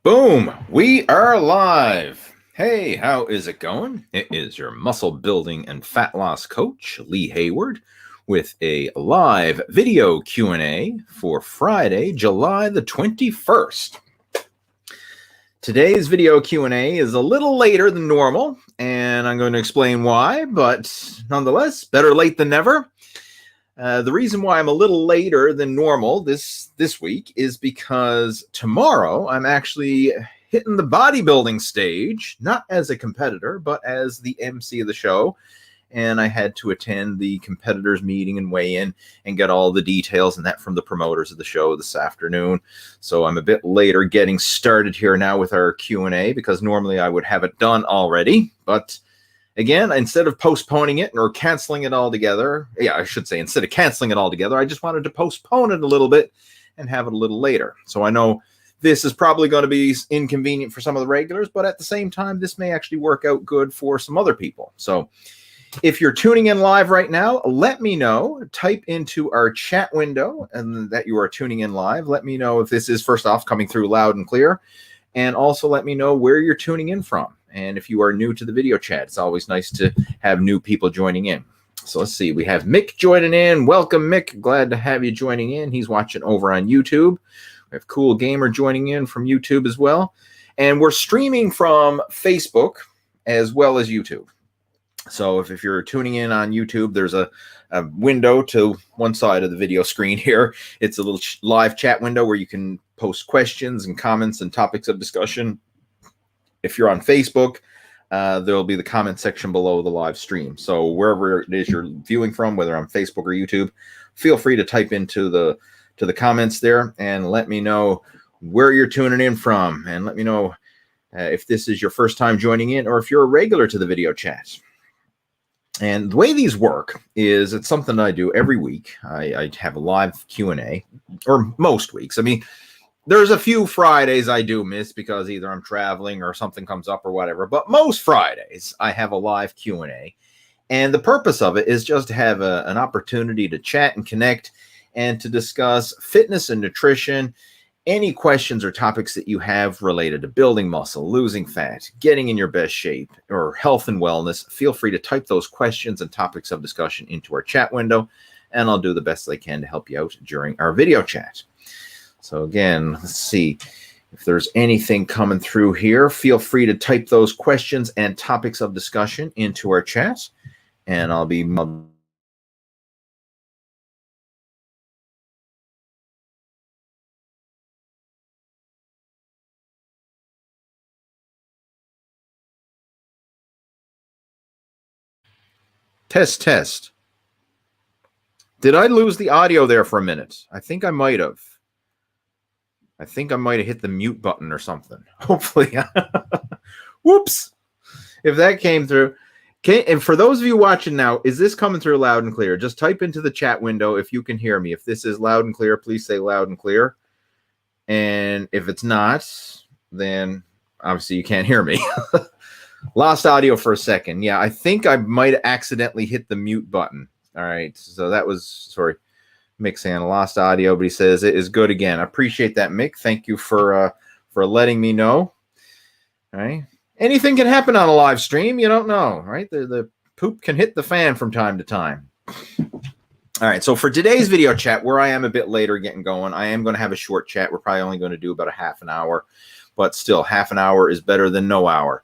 Boom! We are live. Hey, how is it going? It is your muscle building and fat loss coach, Lee Hayward, with a live video Q&A for Friday, July the 21st. Today's video Q&A is a little later than normal, and I'm going to explain why, but nonetheless, better late than never. The reason why I'm a little later than normal this week is because tomorrow I'm actually hitting the bodybuilding stage, not as a competitor, but as the MC of the show. And I had to attend the competitors meeting and weigh in and get all the details and that from the promoters of the show this afternoon. So I'm a bit later getting started here now with our Q&A because normally I would have it done already, but again, instead of postponing it or canceling it altogether, I should say instead of canceling it altogether, I just wanted to postpone it a little bit and have it a little later. So I know this is probably going to be inconvenient for some of the regulars, but at the same time, this may actually work out good for some other people. So if you're tuning in live right now, let me know. Type into our chat window and that you are tuning in live. Let me know if this is, first off, coming through loud and clear. And also let me know where you're tuning in from. And if you are new to the video chat, it's always nice to have new people joining in. So let's see. We have Mick joining in. Welcome, Mick. Glad to have you joining in. He's watching over on YouTube. We have Cool Gamer joining in from YouTube as well. And we're streaming from Facebook as well as YouTube. So if you're tuning in on YouTube, there's a window to one side of the video screen here. It's a little live chat window where you can post questions and comments and topics of discussion. If you're on Facebook, there'll be the comment section below the live stream. So wherever it is you're viewing from, whether on Facebook or YouTube, feel free to type into the comments there and let me know where you're tuning in from. And let me know if this is your first time joining in or if you're a regular to the video chat. And the way these work is it's something that I do every week. I have a live Q&A, or most weeks. I mean, there's a few Fridays I do miss because either I'm traveling or something comes up or whatever. But most Fridays, I have a live Q&A. And the purpose of it is just to have an opportunity to chat and connect and to discuss fitness and nutrition, any questions or topics that you have related to building muscle, losing fat, getting in your best shape, or health and wellness. Feel free to type those questions and topics of discussion into our chat window, and I'll do the best I can to help you out during our video chat. So again, let's see if there's anything coming through here. Feel free to type those questions and topics of discussion into our chat, and I'll be test. Did I lose the audio there for a minute? I think I might have. I think I might have hit the mute button or something. Hopefully. Whoops. If that came through. Okay, and for those of you watching now, is this coming through loud and clear? Just type into the chat window if you can hear me. If this is loud and clear, please say loud and clear. And if it's not, then obviously you can't hear me. Lost audio for a second. Yeah, I think I might have accidentally hit the mute button. All right, so that was, sorry, Mick saying lost audio, but he says it is good again. I appreciate that, Mick. Thank you for letting me know. All right, anything can happen on a live stream. You don't know, right? The poop can hit the fan from time to time. All right, so for today's video chat, where I am a bit later getting going, I am going to have a short chat. We're probably only going to do about a half an hour, but still, half an hour is better than no hour.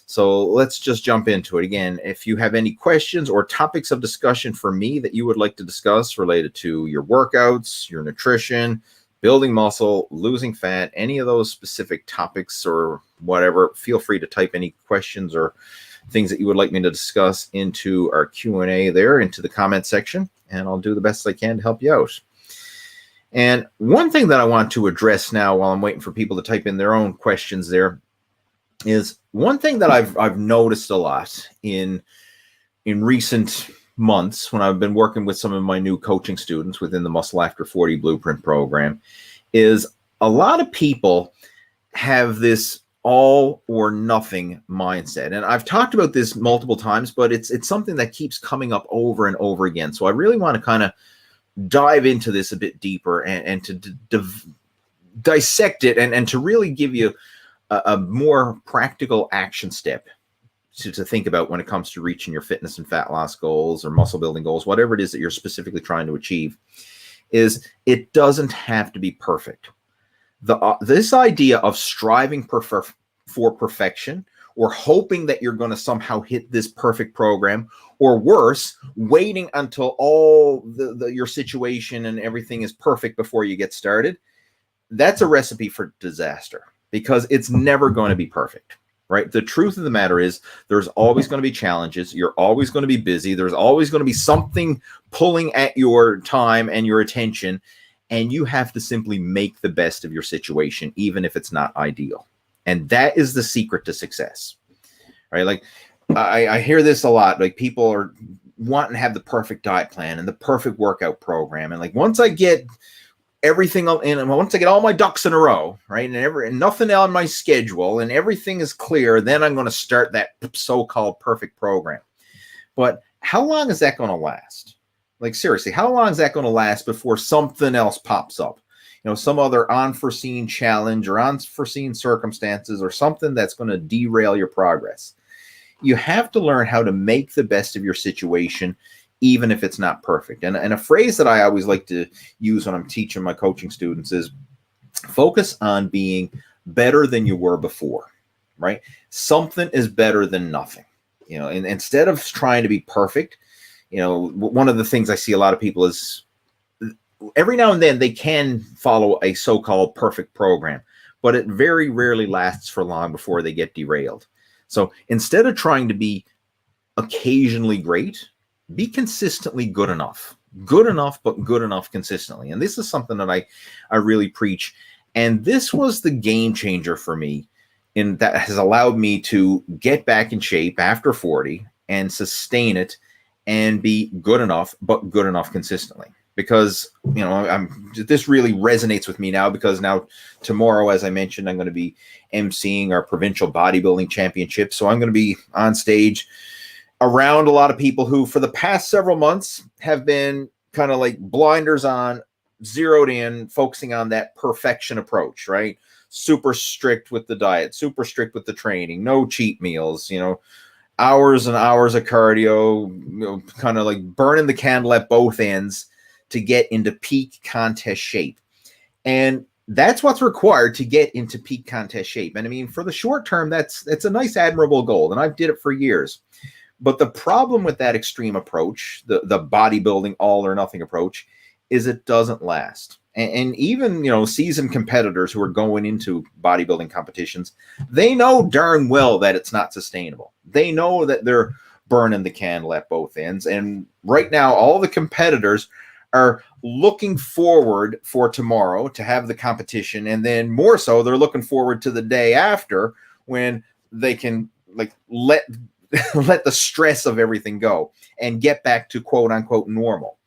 So let's just jump into it. Again, if you have any questions or topics of discussion for me that you would like to discuss related to your workouts, your nutrition, building muscle, losing fat, any of those specific topics or whatever, feel free to type any questions or things that you would like me to discuss into our Q&A there, into the comment section, and I'll do the best I can to help you out. And one thing that I want to address now while I'm waiting for people to type in their own questions there is one thing that I've noticed a lot in recent months when I've been working with some of my new coaching students within the Muscle After 40 Blueprint program is a lot of people have this all or nothing mindset. And I've talked about this multiple times, but it's something that keeps coming up over and over again. So I really want to kind of dive into this a bit deeper and to dissect it and to really give you a more practical action step to think about when it comes to reaching your fitness and fat loss goals or muscle building goals, whatever it is that you're specifically trying to achieve, is it doesn't have to be perfect. This idea of striving for perfection, or hoping that you're going to somehow hit this perfect program, or worse, waiting until all your situation and everything is perfect before you get started, that's a recipe for disaster, because it's never going to be perfect, right? The truth of the matter is there's always going to be challenges. You're always going to be busy. There's always going to be something pulling at your time and your attention, and you have to simply make the best of your situation, even if it's not ideal. And that is the secret to success, right? Like I hear this a lot. Like people are wanting to have the perfect diet plan and the perfect workout program. And like, once I get everything in, once I get all my ducks in a row, right, and nothing on my schedule and everything is clear, then I'm going to start that so-called perfect program. But how long is that going to last? Like, seriously, how long is that going to last before something else pops up? You know, some other unforeseen challenge or unforeseen circumstances or something that's going to derail your progress. You have to learn how to make the best of your situation, even if it's not perfect. And a phrase that I always like to use when I'm teaching my coaching students is focus on being better than you were before, right? Something is better than nothing, you know, and instead of trying to be perfect, you know, one of the things I see a lot of people is every now and then they can follow a so-called perfect program, but it very rarely lasts for long before they get derailed. So instead of trying to be occasionally great, be consistently good enough, but good enough consistently. And this is something that I really preach. And this was the game changer for me, in that has allowed me to get back in shape after 40 and sustain it and be good enough, but good enough consistently. Because, you know, this really resonates with me now, because now tomorrow, as I mentioned, I'm going to be emceeing our provincial bodybuilding championship. So I'm going to be on stage around a lot of people who for the past several months have been kind of like blinders on, zeroed in, focusing on that perfection approach, right? Super strict with the diet, super strict with the training, no cheat meals, you know, hours and hours of cardio, you know, kind of like burning the candle at both ends to get into peak contest shape. And that's what's required to get into peak contest shape. And I mean, for the short term, that's a nice, admirable goal. And I've did it for years. But the problem with that extreme approach, the bodybuilding all or nothing approach, is it doesn't last. And even, you know, seasoned competitors who are going into bodybuilding competitions, they know darn well that it's not sustainable. They know that they're burning the candle at both ends. And right now, all the competitors are looking forward for tomorrow to have the competition. And then more so, they're looking forward to the day after, when they can like let the stress of everything go and get back to quote unquote normal.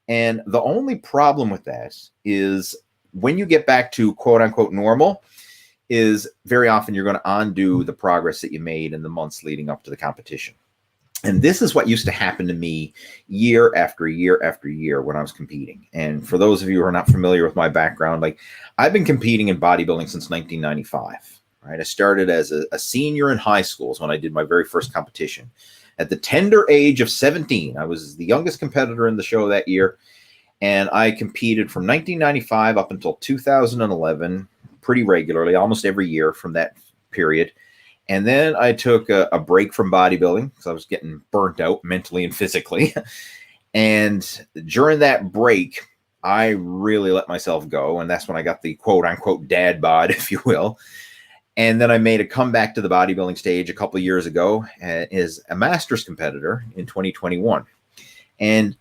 And the only problem with that is when you get back to quote unquote normal, is very often you're going to undo the progress that you made in the months leading up to the competition. And this is what used to happen to me year after year after year when I was competing. And for those of you who are not familiar with my background, like, I've been competing in bodybuilding since 1995, right? I started as a senior in high school when I did my very first competition. At the tender age of 17, I was the youngest competitor in the show that year. And I competed from 1995 up until 2011 pretty regularly, almost every year from that period. And then I took a break from bodybuilding because I was getting burnt out mentally and physically. And during that break, I really let myself go. And that's when I got the quote unquote dad bod, if you will. And then I made a comeback to the bodybuilding stage a couple of years ago as a masters competitor in 2021. And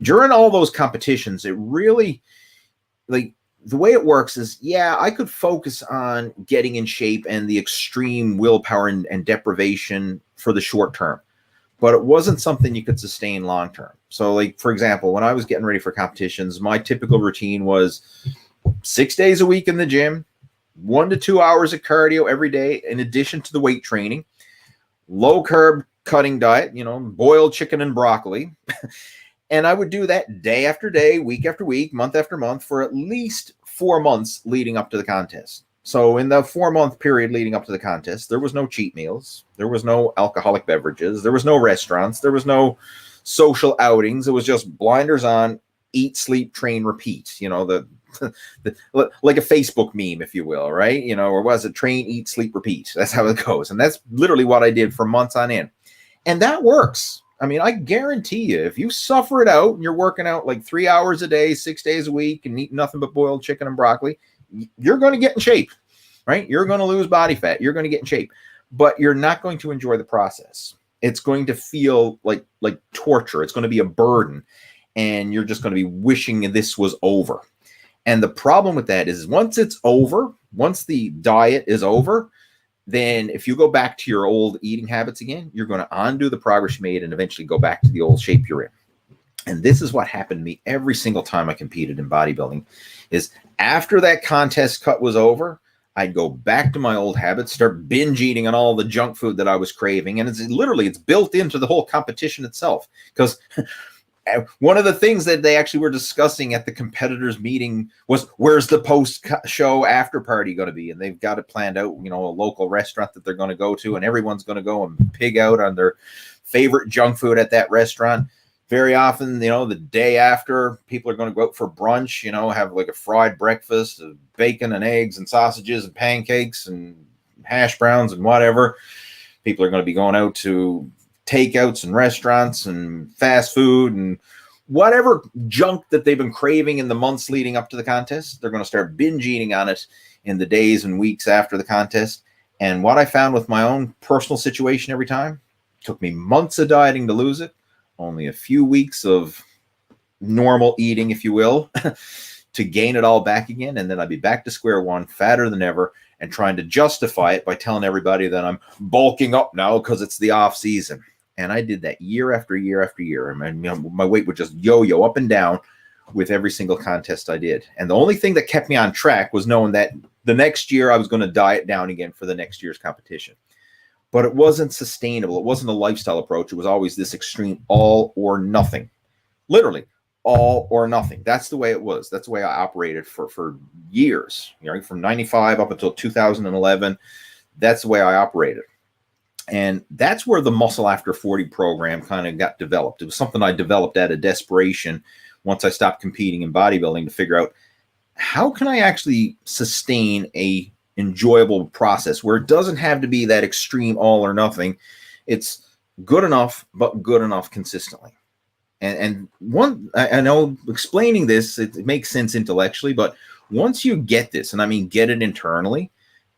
during all those competitions, it really, like, the way it works is, yeah, I could focus on getting in shape and the extreme willpower and deprivation for the short term, but it wasn't something you could sustain long term. So, like, for example, when I was getting ready for competitions, my typical routine was 6 days a week in the gym, 1 to 2 hours of cardio every day, in addition to the weight training, low carb cutting diet, you know, boiled chicken and broccoli. And I would do that day after day, week after week, month after month for at least 4 months leading up to the contest. So in the 4-month period leading up to the contest, there was no cheat meals. There was no alcoholic beverages. There was no restaurants. There was no social outings. It was just blinders on, eat, sleep, train, repeat. You know, like a Facebook meme, if you will, right? You know, or was it train, eat, sleep, repeat? That's how it goes. And that's literally what I did for months on end. And that works. I mean, I guarantee you, if you suffer it out and you're working out like 3 hours a day, 6 days a week, and eat nothing but boiled chicken and broccoli, you're going to get in shape, right? You're going to lose body fat. You're going to get in shape, but you're not going to enjoy the process. It's going to feel like torture. It's going to be a burden, and you're just going to be wishing this was over. And the problem with that is once it's over, once the diet is over, then if you go back to your old eating habits again, you're going to undo the progress you made and eventually go back to the old shape you're in. And this is what happened to me every single time I competed in bodybuilding, is after that contest cut was over, I'd go back to my old habits, start binge eating on all the junk food that I was craving. And it's built into the whole competition itself. Because one of the things that they actually were discussing at the competitors meeting was, where's the post-show after party going to be? And they've got it planned out, you know, a local restaurant that they're going to go to, and everyone's going to go and pig out on their favorite junk food at that restaurant. Very often, you know, the day after, people are going to go out for brunch, you know, have like a fried breakfast of bacon and eggs and sausages and pancakes and hash browns and whatever. People are going to be going out to takeouts and restaurants and fast food and whatever junk that they've been craving in the months leading up to the contest. They're going to start binge eating on it in the days and weeks after the contest. And what I found with my own personal situation every time, it took me months of dieting to lose it, only a few weeks of normal eating, if you will, to gain it all back again. And then I'd be back to square one, fatter than ever, and trying to justify it by telling everybody that I'm bulking up now because it's the off season. And I did that year after year after year. I mean, you know, my weight would just yo-yo up and down with every single contest I did. And the only thing that kept me on track was knowing that the next year I was going to diet down again for the next year's competition. But it wasn't sustainable. It wasn't a lifestyle approach. It was always this extreme all or nothing. Literally, all or nothing. That's the way it was. That's the way I operated for years. You know, from 95 up until 2011. That's the way I operated. And that's where the Muscle After 40 program kind of got developed. It was something I developed out of desperation once I stopped competing in bodybuilding to figure out, how can I actually sustain a enjoyable process where it doesn't have to be that extreme all or nothing. It's good enough, but good enough consistently. And one, I know explaining this, it makes sense intellectually, but once you get this, and I mean get it internally,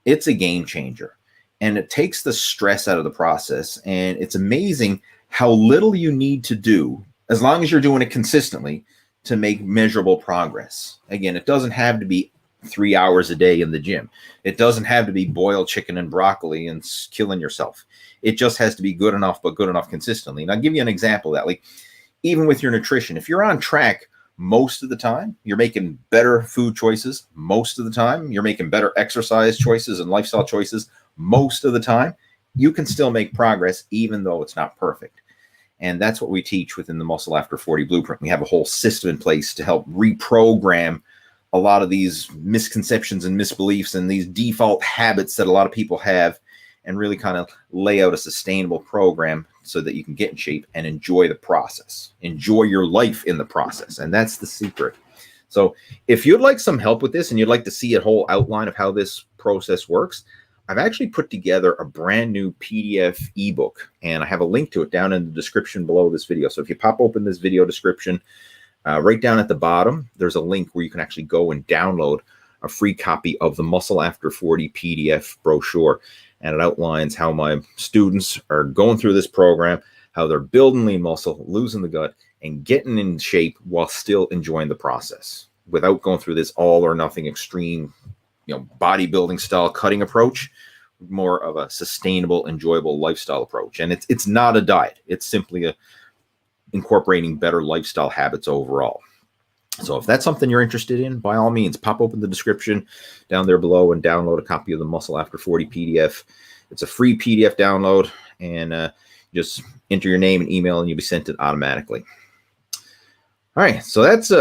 it's a game changer. And it takes the stress out of the process. And it's amazing how little you need to do, as long as you're doing it consistently, to make measurable progress. Again, it doesn't have to be 3 hours a day in the gym. It doesn't have to be boiled chicken and broccoli and killing yourself. It just has to be good enough, but good enough consistently. And I'll give you an example of that. Like, even with your nutrition, if you're on track most of the time, you're making better food choices most of the time, you're making better exercise choices and lifestyle choices most of the time, you can still make progress even though it's not perfect. And that's what we teach within the Muscle After 40 Blueprint. We have a whole system in place to help reprogram a lot of these misconceptions and misbeliefs and these default habits that a lot of people have, and really kind of lay out a sustainable program so that you can get in shape and enjoy the process, enjoy your life in the process. And that's the secret. So if you'd like some help with this and you'd like to see a whole outline of how this process works, I've actually put together a brand new PDF ebook, and I have a link to it down in the description below this video. So if you pop open this video description, right down at the bottom, there's a link where you can actually go and download a free copy of the Muscle After 40 PDF brochure. And it outlines how my students are going through this program, how they're building lean muscle, losing the gut, and getting in shape while still enjoying the process without going through this all or nothing extreme, bodybuilding style cutting approach, more of a sustainable, enjoyable lifestyle approach. And it's not a diet. It's simply incorporating better lifestyle habits overall. So if that's something you're interested in, by all means, pop open the description down there below and download a copy of the Muscle After 40 PDF. It's a free PDF download, and just enter your name and email and you'll be sent it automatically. All right, so that's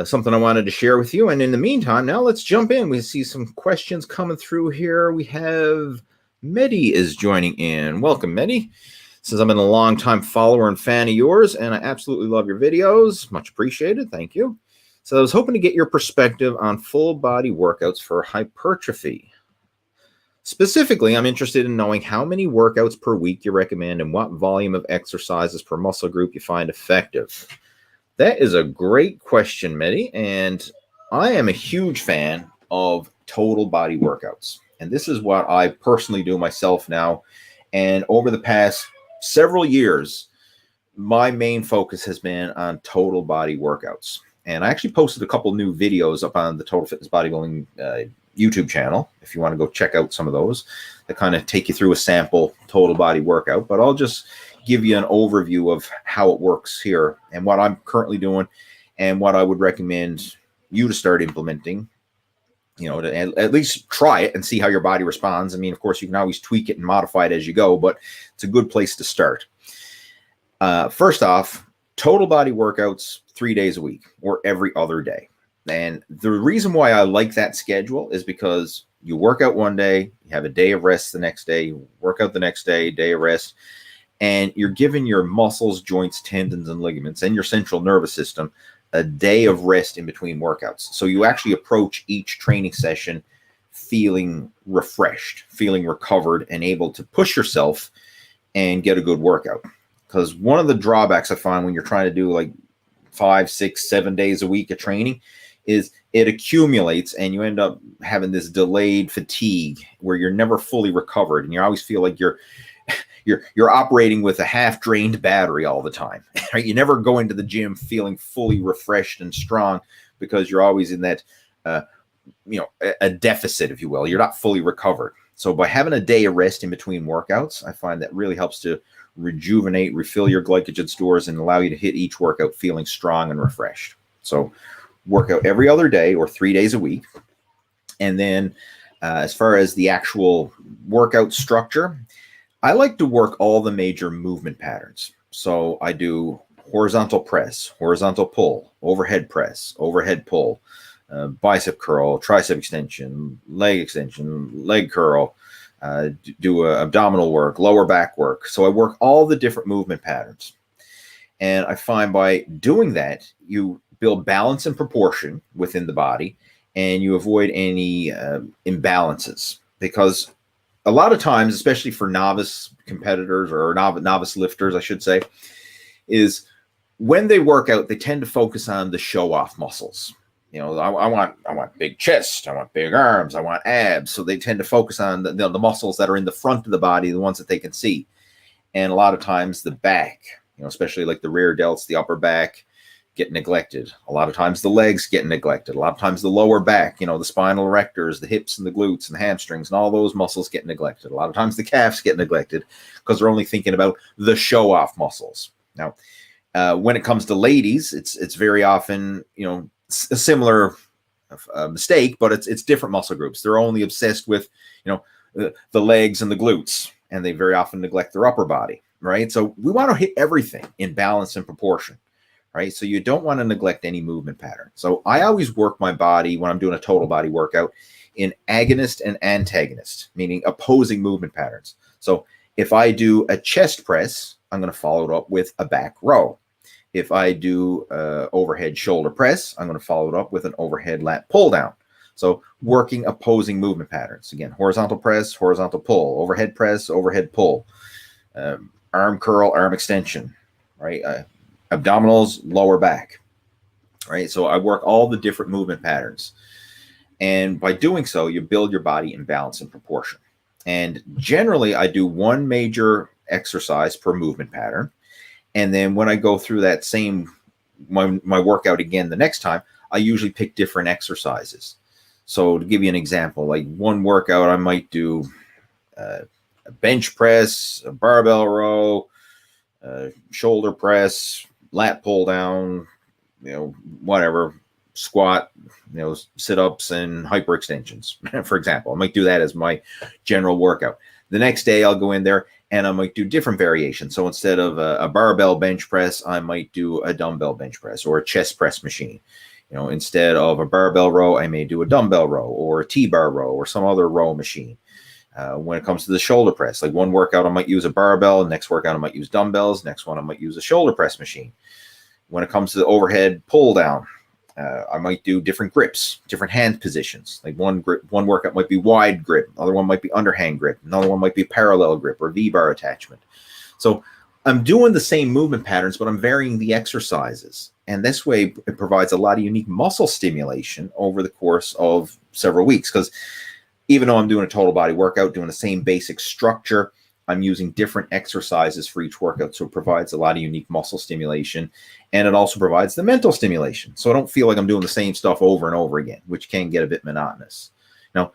something I wanted to share with you. And in the meantime, now let's jump in. We see some questions coming through here. We have Mehdi is joining in. Welcome, Mehdi. Says, I've been a long-time follower and fan of yours, and I absolutely love your videos. Much appreciated. Thank you. So I was hoping to get your perspective on full body workouts for hypertrophy. Specifically, I'm interested in knowing how many workouts per week you recommend and what volume of exercises per muscle group you find effective. That is a great question, Mehdi, and I am a huge fan of total body workouts. And this is what I personally do myself now. And over the past several years, my main focus has been on total body workouts. And I actually posted a couple new videos up on the Total Fitness Bodybuilding YouTube channel, if you want to go check out some of those that kind of take you through a sample total body workout. But I'll just give you an overview of how it works here and what I'm currently doing and what I would recommend you to start implementing, you know, to at least try it and see how your body responds. I mean, of course, you can always tweak it and modify it as you go, but it's a good place to start. First off, total body workouts 3 days a week or every other day. And the reason why I like that schedule is because you work out one day, you have a day of rest the next day, you work out the next day, day of rest, and you're giving your muscles, joints, tendons, and ligaments, and your central nervous system a day of rest in between workouts. So you actually approach each training session feeling refreshed, feeling recovered, and able to push yourself and get a good workout. Because one of the drawbacks I find when you're trying to do like 5, 6, 7 days a week of training is it accumulates and you end up having this delayed fatigue where you're never fully recovered, and you always feel like you're operating with a half-drained battery all the time. Right? You never go into the gym feeling fully refreshed and strong because you're always in that a deficit, if you will. You're not fully recovered. So by having a day of rest in between workouts, I find that really helps to rejuvenate, refill your glycogen stores, and allow you to hit each workout feeling strong and refreshed. So work out every other day or 3 days a week. And then as far as the actual workout structure, I like to work all the major movement patterns. So I do horizontal press, horizontal pull, overhead press, overhead pull, bicep curl, tricep extension, leg curl, do abdominal work, lower back work. So I work all the different movement patterns. And I find by doing that, you build balance and proportion within the body, and you avoid any imbalances. Because a lot of times, especially for novice competitors or novice lifters, I should say, is when they work out, they tend to focus on the show-off muscles. You know, I want big chest, I want big arms, I want abs. So they tend to focus on the muscles that are in the front of the body, the ones that they can see. And a lot of times the back, you know, especially like the rear delts, the upper back, get neglected. A lot of times the legs get neglected. A lot of times the lower back, you know, the spinal erectors, the hips and the glutes and the hamstrings and all those muscles get neglected. A lot of times the calves get neglected because they're only thinking about the show-off muscles. Now, when it comes to ladies, it's very often, you know, a similar mistake, but it's different muscle groups. They're only obsessed with, you know, the legs and the glutes, and they very often neglect their upper body, right? So we want to hit everything in balance and proportion. Right? So you don't want to neglect any movement pattern. So I always work my body when I'm doing a total body workout in agonist and antagonist, meaning opposing movement patterns. So if I do a chest press, I'm going to follow it up with a back row. If I do overhead shoulder press, I'm going to follow it up with an overhead lat pull down. So working opposing movement patterns. Again, horizontal press, horizontal pull, overhead press, overhead pull, arm curl, arm extension, right? Abdominals, lower back, right? So I work all the different movement patterns. And by doing so, you build your body in balance and proportion. And generally, I do one major exercise per movement pattern. And then when I go through that same, my workout again the next time, I usually pick different exercises. So to give you an example, like one workout, I might do a bench press, a barbell row, shoulder press, lat pull down, you know, whatever, squat, you know, sit-ups and hyperextensions, for example. I might do that as my general workout. The next day I'll go in there and I might do different variations. So instead of a barbell bench press, I might do a dumbbell bench press or a chest press machine. Instead of a barbell row, I may do a dumbbell row or a T-bar row or some other row machine. When it comes to the shoulder press, like one workout I might use a barbell, next workout I might use dumbbells, next one I might use a shoulder press machine. When it comes to the overhead pull down, I might do different grips, different hand positions. Like one workout might be wide grip, another one might be underhand grip, another one might be parallel grip or V-bar attachment. So I'm doing the same movement patterns, but I'm varying the exercises. And this way it provides a lot of unique muscle stimulation over the course of several weeks. Because even though I'm doing a total body workout, doing the same basic structure, I'm using different exercises for each workout. So it provides a lot of unique muscle stimulation. And it also provides the mental stimulation. So I don't feel like I'm doing the same stuff over and over again, which can get a bit monotonous. Now,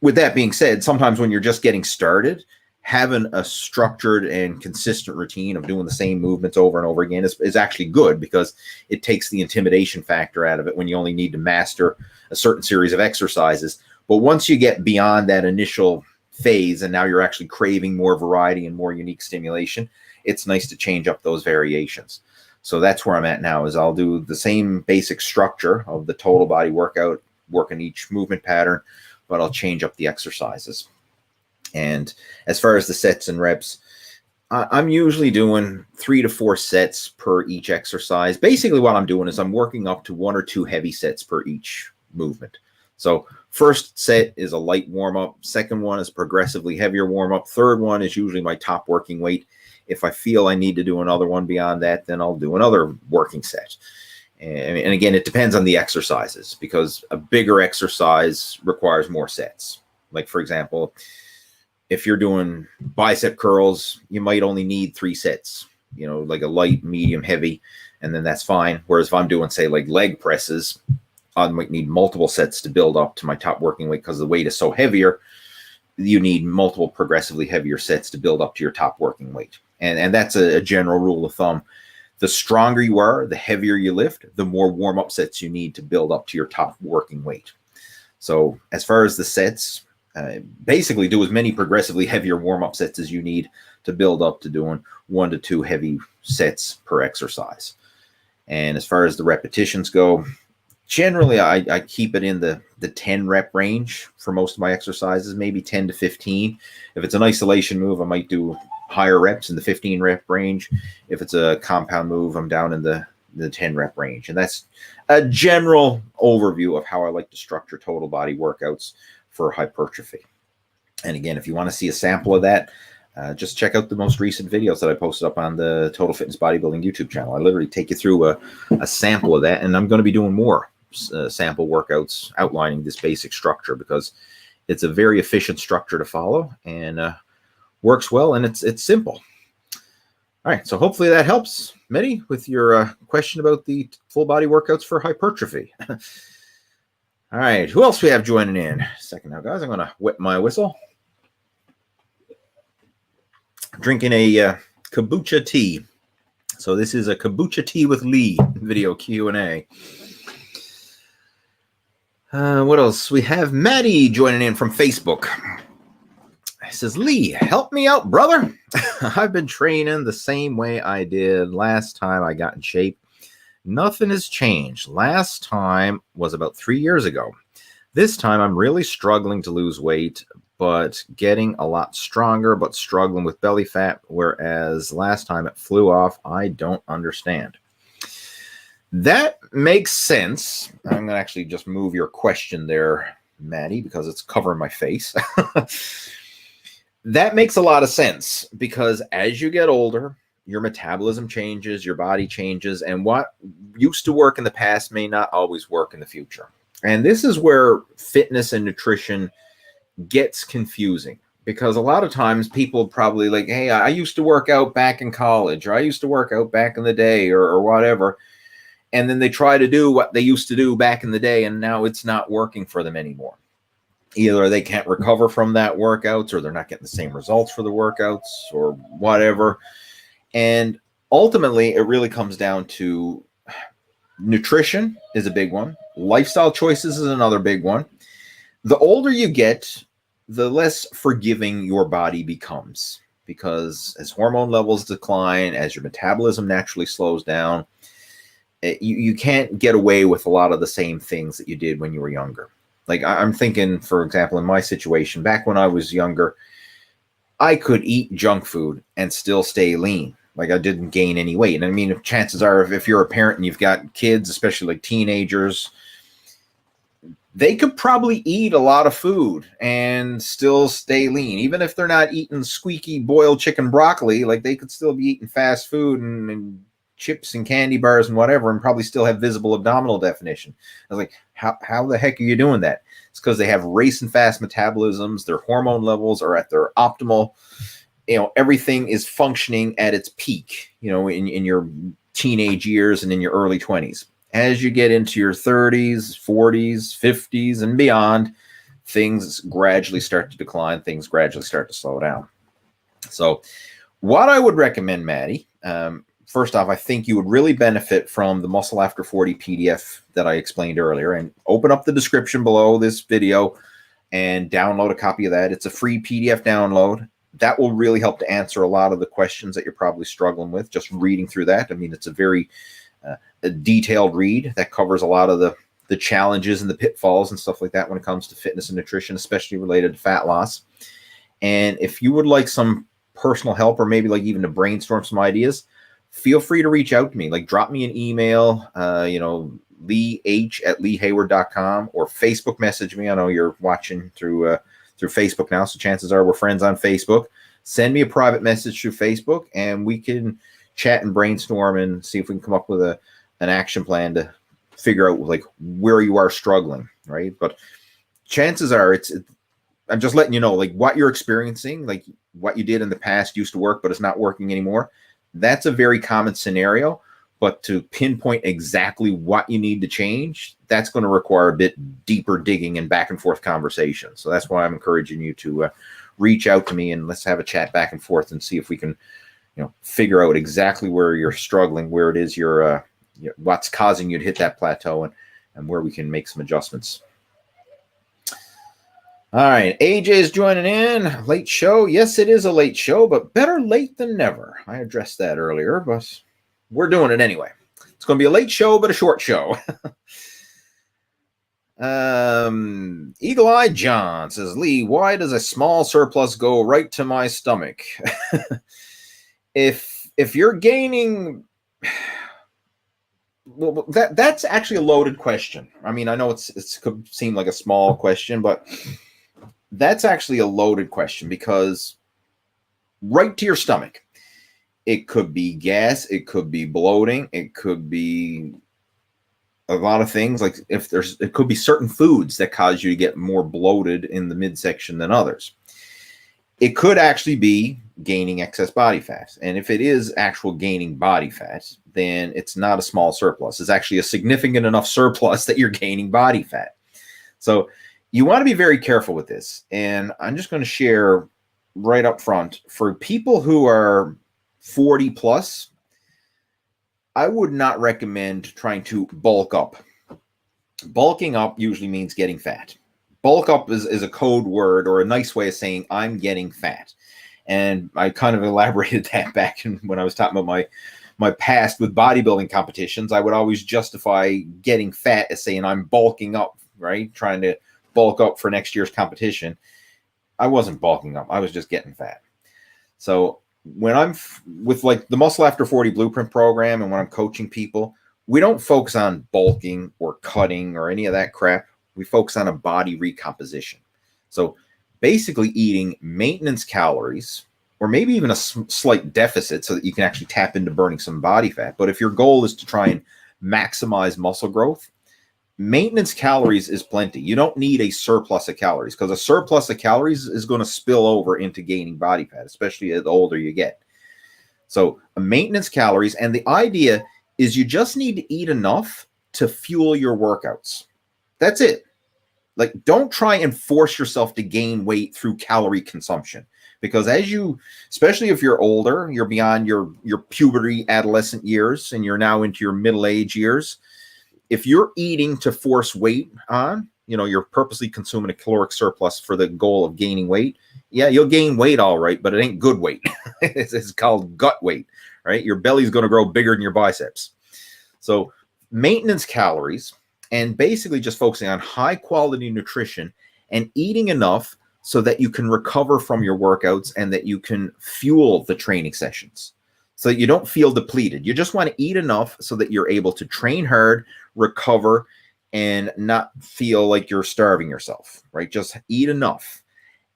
with that being said, sometimes when you're just getting started, having a structured and consistent routine of doing the same movements over and over again is actually good, because it takes the intimidation factor out of it when you only need to master a certain series of exercises. But once you get beyond that initial phase and now you're actually craving more variety and more unique stimulation, it's nice to change up those variations. So that's where I'm at now, is I'll do the same basic structure of the total body workout, working each movement pattern, but I'll change up the exercises. And as far as the sets and reps, I'm usually doing 3 to 4 sets per each exercise. Basically what I'm doing is I'm working up to 1 or 2 heavy sets per each movement. So first set is a light warm-up. Second one is progressively heavier warm-up. Third one is usually my top working weight. If I feel I need to do another one beyond that, then I'll do another working set. And again, it depends on the exercises, because a bigger exercise requires more sets. Like, for example, if you're doing bicep curls, you might only need 3 sets, like a light, medium, heavy, and then that's fine. Whereas if I'm doing, say, like leg presses, I might need multiple sets to build up to my top working weight, because the weight is so heavier. You need multiple progressively heavier sets to build up to your top working weight. And that's a general rule of thumb. The stronger you are, the heavier you lift, the more warm-up sets you need to build up to your top working weight. So as far as the sets, basically do as many progressively heavier warm-up sets as you need to build up to doing 1 to 2 heavy sets per exercise. And as far as the repetitions go, generally I keep it in the 10 rep range for most of my exercises, maybe 10 to 15. If it's an isolation move, I might do higher reps in the 15 rep range. If it's a compound move, I'm down in the 10 rep range. And that's a general overview of how I like to structure total body workouts for hypertrophy. And again, if you want to see a sample of that, just check out the most recent videos that I posted up on the Total Fitness Bodybuilding YouTube channel. I literally take you through a sample of that, and I'm going to be doing more sample workouts outlining this basic structure, because it's a very efficient structure to follow and works well, and it's simple. All right, so hopefully that helps, Mehdi, with your question about the full body workouts for hypertrophy. All right, who else we have joining in? Second now, guys. I'm going to wet my whistle. Drinking a kombucha tea. So this is a kombucha tea with Lee video Q&A. What else? We have Maddie joining in from Facebook. He says, Lee, help me out, brother. I've been training the same way I did last time I got in shape. Nothing has changed. Last time was about 3 years ago. This time I'm really struggling to lose weight, but getting a lot stronger, but struggling with belly fat, whereas last time it flew off. I don't understand. That makes sense. I'm going to actually just move your question there, Maddie, because it's covering my face. That makes a lot of sense, because as you get older, your metabolism changes, your body changes, and what used to work in the past may not always work in the future. And this is where fitness and nutrition gets confusing, because a lot of times people probably like, hey, I used to work out back in college, or I used to work out back in the day, or whatever. And then they try to do what they used to do back in the day, and now it's not working for them anymore. Either they can't recover from that workouts, or they're not getting the same results for the workouts, or whatever. And ultimately, it really comes down to nutrition is a big one. Lifestyle choices is another big one. The older you get, the less forgiving your body becomes, because as hormone levels decline, as your metabolism naturally slows down, You can't get away with a lot of the same things that you did when you were younger. Like I'm thinking, for example, in my situation, back when I was younger, I could eat junk food and still stay lean. Like I didn't gain any weight. And I mean, chances are if you're a parent and you've got kids, especially like teenagers, they could probably eat a lot of food and still stay lean. Even if they're not eating squeaky boiled chicken broccoli, like they could still be eating fast food and chips and candy bars and whatever, and probably still have visible abdominal definition. I was like, how the heck are you doing that? It's because they have racing fast metabolisms. Their hormone levels are at their optimal. Everything is functioning at its peak, in your teenage years and in your early 20s. As you get into your 30s, 40s, 50s, and beyond, things gradually start to decline. Things gradually start to slow down. So what I would recommend, Maddie, first off, I think you would really benefit from the Muscle After 40 PDF that I explained earlier. And open up the description below this video and download a copy of that. It's a free PDF download. That will really help to answer a lot of the questions that you're probably struggling with, just reading through that. I mean, it's a very a detailed read that covers a lot of the challenges and the pitfalls and stuff like that when it comes to fitness and nutrition, especially related to fat loss. And if you would like some personal help, or maybe like even to brainstorm some ideas, feel free to reach out to me. Like drop me an email, leeh@leehayward.com, or Facebook message me. I know you're watching through Facebook now, so chances are we're friends on Facebook. Send me a private message through Facebook, and we can chat and brainstorm and see if we can come up with an action plan to figure out like where you are struggling, right? But chances are I'm just letting you know, like what you're experiencing, like what you did in the past used to work, but it's not working anymore. That's a very common scenario, but to pinpoint exactly what you need to change, that's going to require a bit deeper digging and back and forth conversation. So that's why I'm encouraging you to reach out to me and let's have a chat back and forth and see if we can figure out exactly where you're struggling, where it is what's causing you to hit that plateau, and where we can make some adjustments. All right, AJ is joining in. Late show. Yes, it is a late show, but better late than never. I addressed that earlier, but we're doing it anyway. It's going to be a late show, but a short show. Eagle Eye John says, Lee, why does a small surplus go right to my stomach? If you're gaining, well, that's actually a loaded question. I mean, I know it could seem like a small question, but that's actually a loaded question, because right to your stomach, it could be gas, it could be bloating, it could be a lot of things. Like it could be certain foods that cause you to get more bloated in the midsection than others. It could actually be gaining excess body fat. And if it is actual gaining body fat, then it's not a small surplus. It's actually a significant enough surplus that you're gaining body fat. So you want to be very careful with this. And I'm just going to share right up front, for people who are 40 plus, I would not recommend trying to bulk up. Bulking up usually means getting fat. Bulk up is a code word, or a nice way of saying I'm getting fat. And I kind of elaborated that back when I was talking about my past with bodybuilding competitions. I would always justify getting fat as saying I'm bulking up, right? Trying to bulk up for next year's competition. I wasn't bulking up. I was just getting fat. So when I'm with like the Muscle After 40 Blueprint program, and when I'm coaching people, we don't focus on bulking or cutting or any of that crap. We focus on a body recomposition. So basically eating maintenance calories, or maybe even a slight deficit, so that you can actually tap into burning some body fat. But if your goal is to try and maximize muscle growth, maintenance calories is plenty. You don't need a surplus of calories, because a surplus of calories is going to spill over into gaining body fat, especially the older you get. So a maintenance calories, and the idea is you just need to eat enough to fuel your workouts. That's it. Like, don't try and force yourself to gain weight through calorie consumption, because especially if you're older, you're beyond your puberty, adolescent years, and you're now into your middle age years. If you're eating to force weight on, you're purposely consuming a caloric surplus for the goal of gaining weight. Yeah, you'll gain weight all right, but it ain't good weight. It's called gut weight, right? Your belly's going to grow bigger than your biceps. So maintenance calories and basically just focusing on high quality nutrition and eating enough so that you can recover from your workouts and that you can fuel the training sessions so that you don't feel depleted. You just want to eat enough so that you're able to train hard, recover, and not feel like you're starving yourself, right? Just eat enough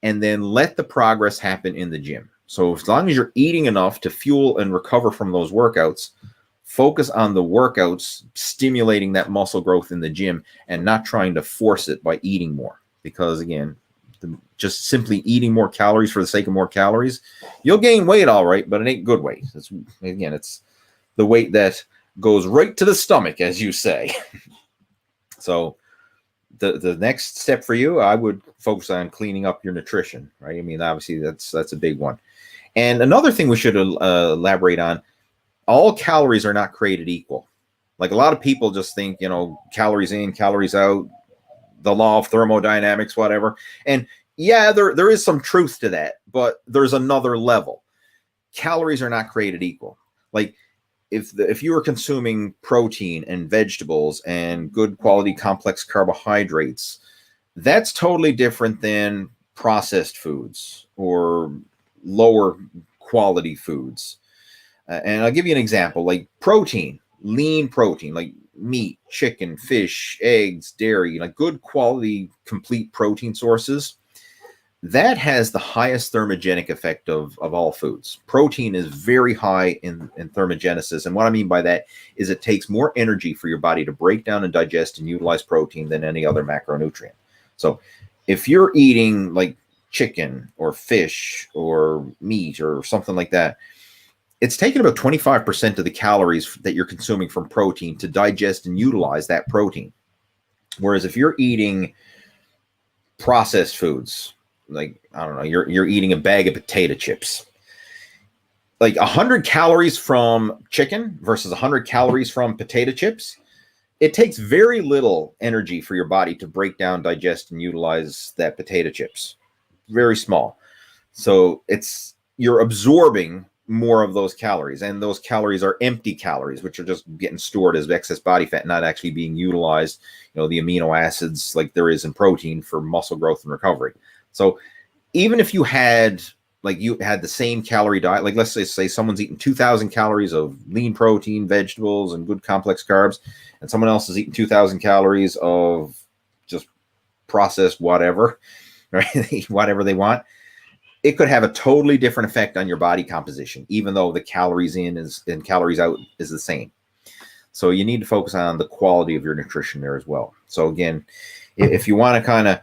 and then let the progress happen in the gym. So as long as you're eating enough to fuel and recover from those workouts, focus on the workouts, stimulating that muscle growth in the gym and not trying to force it by eating more. Because again, just simply eating more calories for the sake of more calories, you'll gain weight all right, but it ain't good weight. It's the weight that goes right to the stomach, as you say. So the next step for you, I would focus on cleaning up your nutrition, right? I mean, obviously that's a big one. And another thing we should elaborate on, all calories are not created equal. Like a lot of people just think, calories in, calories out, the law of thermodynamics, whatever. And yeah, there is some truth to that, but there's another level. Calories are not created equal. Like if you were consuming protein and vegetables and good quality complex carbohydrates, that's totally different than processed foods or lower quality foods. And I'll give you an example, like protein, lean protein, like meat, chicken, fish, eggs, dairy, like good quality, complete protein sources. That has the highest thermogenic effect of all foods. Protein is very high in thermogenesis. And what I mean by that is it takes more energy for your body to break down and digest and utilize protein than any other macronutrient. So if you're eating like chicken or fish or meat or something like that, it's taking about 25% of the calories that you're consuming from protein to digest and utilize that protein. Whereas if you're eating processed foods, like, I don't know, you're eating a bag of potato chips, like 100 calories from chicken versus 100 calories from potato chips, it takes very little energy for your body to break down, digest, and utilize that potato chips. Very small. So you're absorbing more of those calories, and those calories are empty calories, which are just getting stored as excess body fat, not actually being utilized, the amino acids like there is in protein for muscle growth and recovery. So even if you had the same calorie diet, like let's say someone's eating 2,000 calories of lean protein, vegetables, and good complex carbs, and someone else is eating 2,000 calories of just processed whatever, right? They eat whatever they want. It could have a totally different effect on your body composition, even though the calories in and calories out is the same. So you need to focus on the quality of your nutrition there as well. So again, if you want to kind of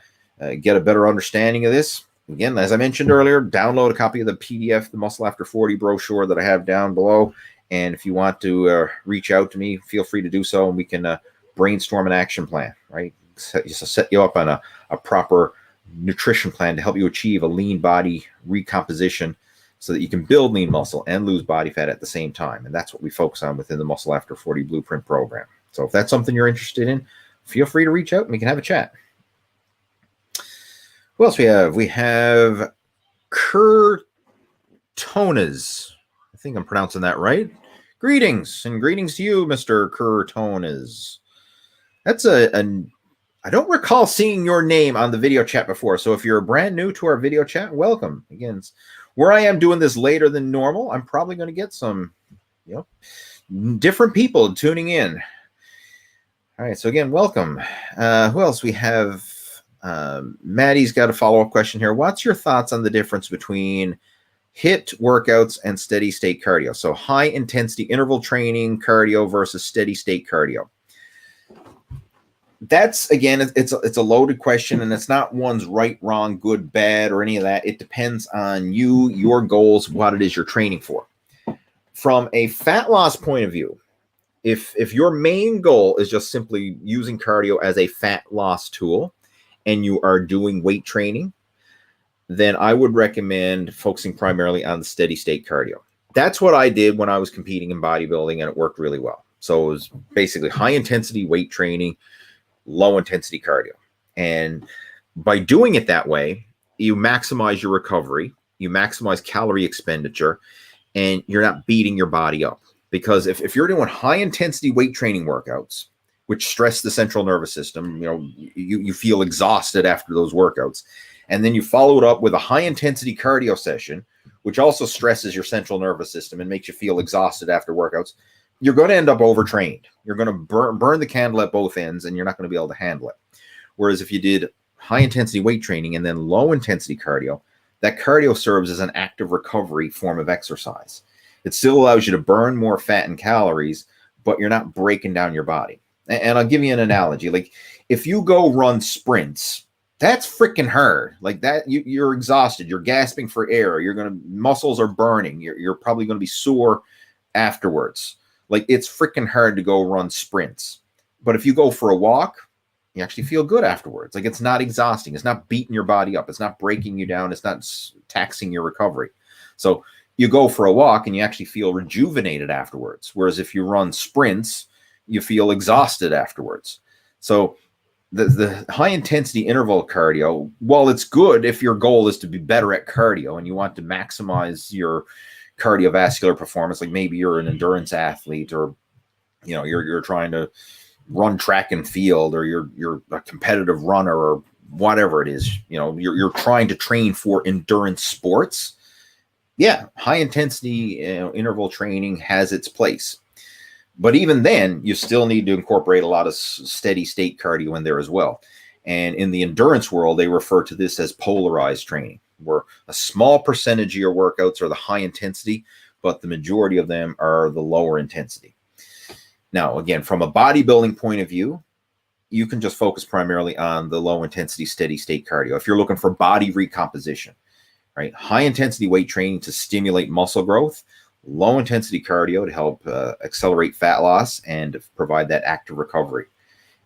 get a better understanding of this, again, as I mentioned earlier, download a copy of the PDF, the Muscle After 40 brochure that I have down below. And if you want to reach out to me, feel free to do so, and we can brainstorm an action plan, right? Set you up on a proper nutrition plan to help you achieve a lean body recomposition so that you can build lean muscle and lose body fat at the same time. And that's what we focus on within the Muscle After 40 Blueprint program. So if that's something you're interested in, feel free to reach out and we can have a chat. Who else we have? We have Kurtonas. I think I'm pronouncing that right. Greetings, and greetings to you, Mr. Kurtonas. That's I don't recall seeing your name on the video chat before. So if you're brand new to our video chat, welcome. Again, where I am doing this later than normal, I'm probably going to get some, different people tuning in. All right. So again, welcome. Who else we have? Maddie's got a follow-up question here. What's your thoughts on the difference between HIIT workouts and steady state cardio? So high intensity interval training cardio versus steady state cardio. That's, again, it's a loaded question, and it's not one's right, wrong, good, bad, or any of that. It depends on you, your goals, what it is you're training for. From a fat loss point of view, if your main goal is just simply using cardio as a fat loss tool and you are doing weight training, then I would recommend focusing primarily on the steady state cardio. That's what I did when I was competing in bodybuilding, and it worked really well. So it was basically high intensity weight training, low intensity cardio. And by doing it that way, you maximize your recovery, you maximize calorie expenditure, and you're not beating your body up. Because if you're doing high intensity weight training workouts, which stress the central nervous system, you feel exhausted after those workouts. And then you follow it up with a high intensity cardio session, which also stresses your central nervous system and makes you feel exhausted after workouts. You're going to end up overtrained. You're going to burn the candle at both ends, and you're not going to be able to handle it. Whereas if you did high intensity weight training and then low intensity cardio, that cardio serves as an active recovery form of exercise. It still allows you to burn more fat and calories, but you're not breaking down your body. And I'll give you an analogy. Like if you go run sprints, that's freaking hard. Like that, you're exhausted. You're gasping for air. Muscles are burning. You're probably going to be sore afterwards. Like it's freaking hard to go run sprints. But if you go for a walk, you actually feel good afterwards. Like it's not exhausting. It's not beating your body up. It's not breaking you down. It's not taxing your recovery. So you go for a walk and you actually feel rejuvenated afterwards. Whereas if you run sprints, you feel exhausted afterwards. So the high intensity interval cardio, while it's good if your goal is to be better at cardio and you want to maximize your cardiovascular performance, like maybe you're an endurance athlete, or you're trying to run track and field, or you're a competitive runner, or whatever it is, you're trying to train for endurance sports. Yeah, high intensity interval training has its place. But even then, you still need to incorporate a lot of steady state cardio in there as well. And in the endurance world, they refer to this as polarized training, where a small percentage of your workouts are the high intensity, but the majority of them are the lower intensity. Now, again, from a bodybuilding point of view, you can just focus primarily on the low intensity steady state cardio. If you're looking for body recomposition, right? High intensity weight training to stimulate muscle growth, low intensity cardio to help accelerate fat loss and provide that active recovery.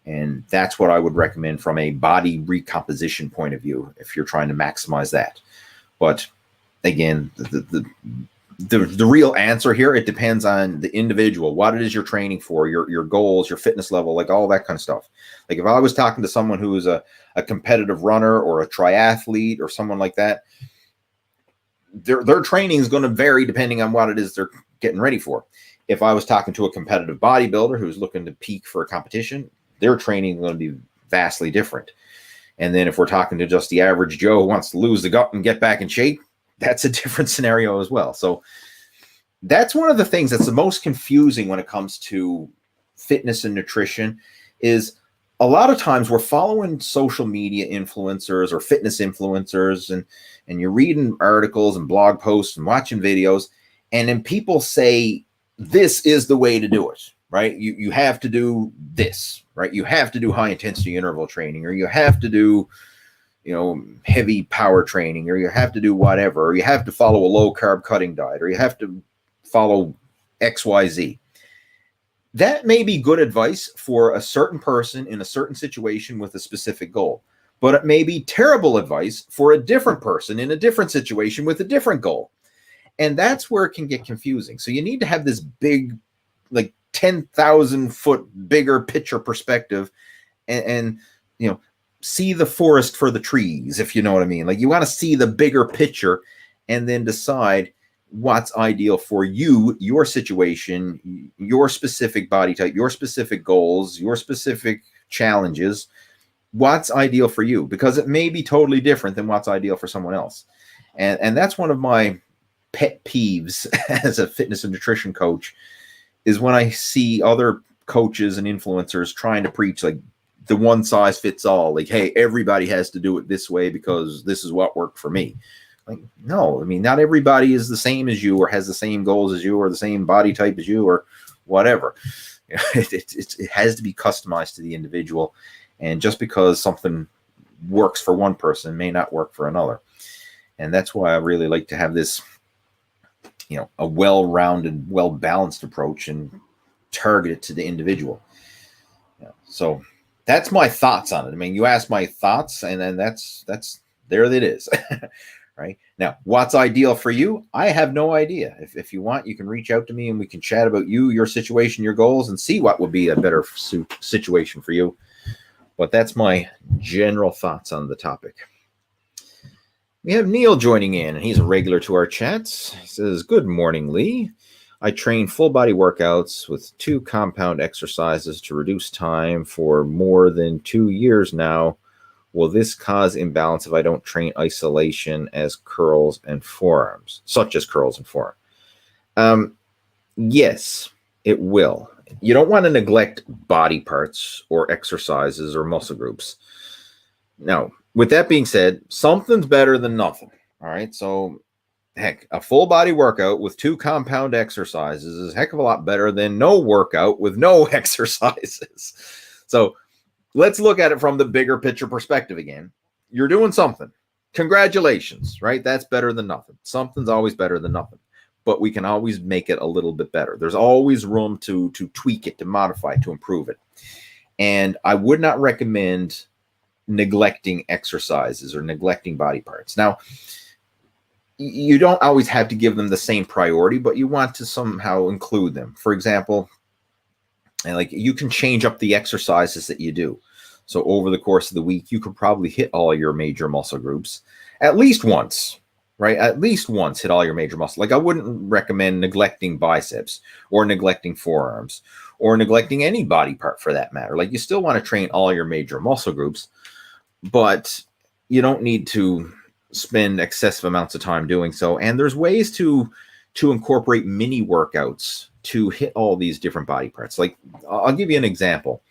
And that's what I would recommend from a body recomposition point of view if you're trying to maximize that. But again, the real answer here, it depends on the individual, what it is you're training for, your goals, your fitness level, like all that kind of stuff. Like if I was talking to someone who is a competitive runner or a triathlete or someone like that, their training is going to vary depending on what it is they're getting ready for. If I was talking to a competitive bodybuilder who's looking to peak for a competition, their training is going to be vastly different. And then if we're talking to just the average Joe who wants to lose the gut and get back in shape, that's a different scenario as well. So that's one of the things that's the most confusing when it comes to fitness and nutrition, is a lot of times we're following social media influencers or fitness influencers, and you're reading articles and blog posts and watching videos, and then people say, this is the way to do it, right? You have to do this, right? You have to do high intensity interval training, or you have to do, heavy power training, or you have to do whatever, or you have to follow a low carb cutting diet, or you have to follow XYZ. That may be good advice for a certain person in a certain situation with a specific goal, but it may be terrible advice for a different person in a different situation with a different goal. And that's where it can get confusing. So you need to have this big, like 10,000 foot bigger picture perspective and see the forest for the trees, if you know what I mean. Like you want to see the bigger picture and then decide what's ideal for you, your situation, your specific body type, your specific goals, your specific challenges, what's ideal for you, because it may be totally different than what's ideal for someone else. And that's one of my pet peeves as a fitness and nutrition coach, is when I see other coaches and influencers trying to preach like the one size fits all, like, hey, everybody has to do it this way because this is what worked for me. Like, no, I mean, not everybody is the same as you or has the same goals as you or the same body type as you or whatever. It has to be customized to the individual. And just because something works for one person may not work for another. And that's why I really like to have this, a well-rounded, well-balanced approach and target it to the individual. So that's my thoughts on it. I mean, you asked my thoughts, and then that's there it is. Right now, what's ideal for you? I have no idea. If you want, you can reach out to me and we can chat about you, your situation, your goals, and see what would be a better situation for you. But that's my general thoughts on the topic. We have Neil joining in, and he's a regular to our chats. He says, good morning, Lee. I train full body workouts with 2 compound exercises to reduce time for more than 2 years now. Will this cause imbalance if I don't train isolation as curls and forearms, such as curls and forearms? Yes, it will. You don't want to neglect body parts or exercises or muscle groups. Now, with that being said, something's better than nothing. All right. So, heck, a full body workout with 2 compound exercises is a heck of a lot better than no workout with no exercises. So, let's look at it from the bigger picture perspective again. You're doing something. Congratulations, right? That's better than nothing. Something's always better than nothing. But we can always make it a little bit better. There's always room to tweak it, to modify it, to improve it. And I would not recommend neglecting exercises or neglecting body parts. Now, you don't always have to give them the same priority, but you want to somehow include them. For example, like you can change up the exercises that you do. So over the course of the week, you could probably hit all your major muscle groups at least once. Right? At least once hit all your major muscles. Like I wouldn't recommend neglecting biceps or neglecting forearms or neglecting any body part for that matter. Like you still want to train all your major muscle groups, but you don't need to spend excessive amounts of time doing so. And there's ways to incorporate mini workouts to hit all these different body parts. Like I'll give you an example.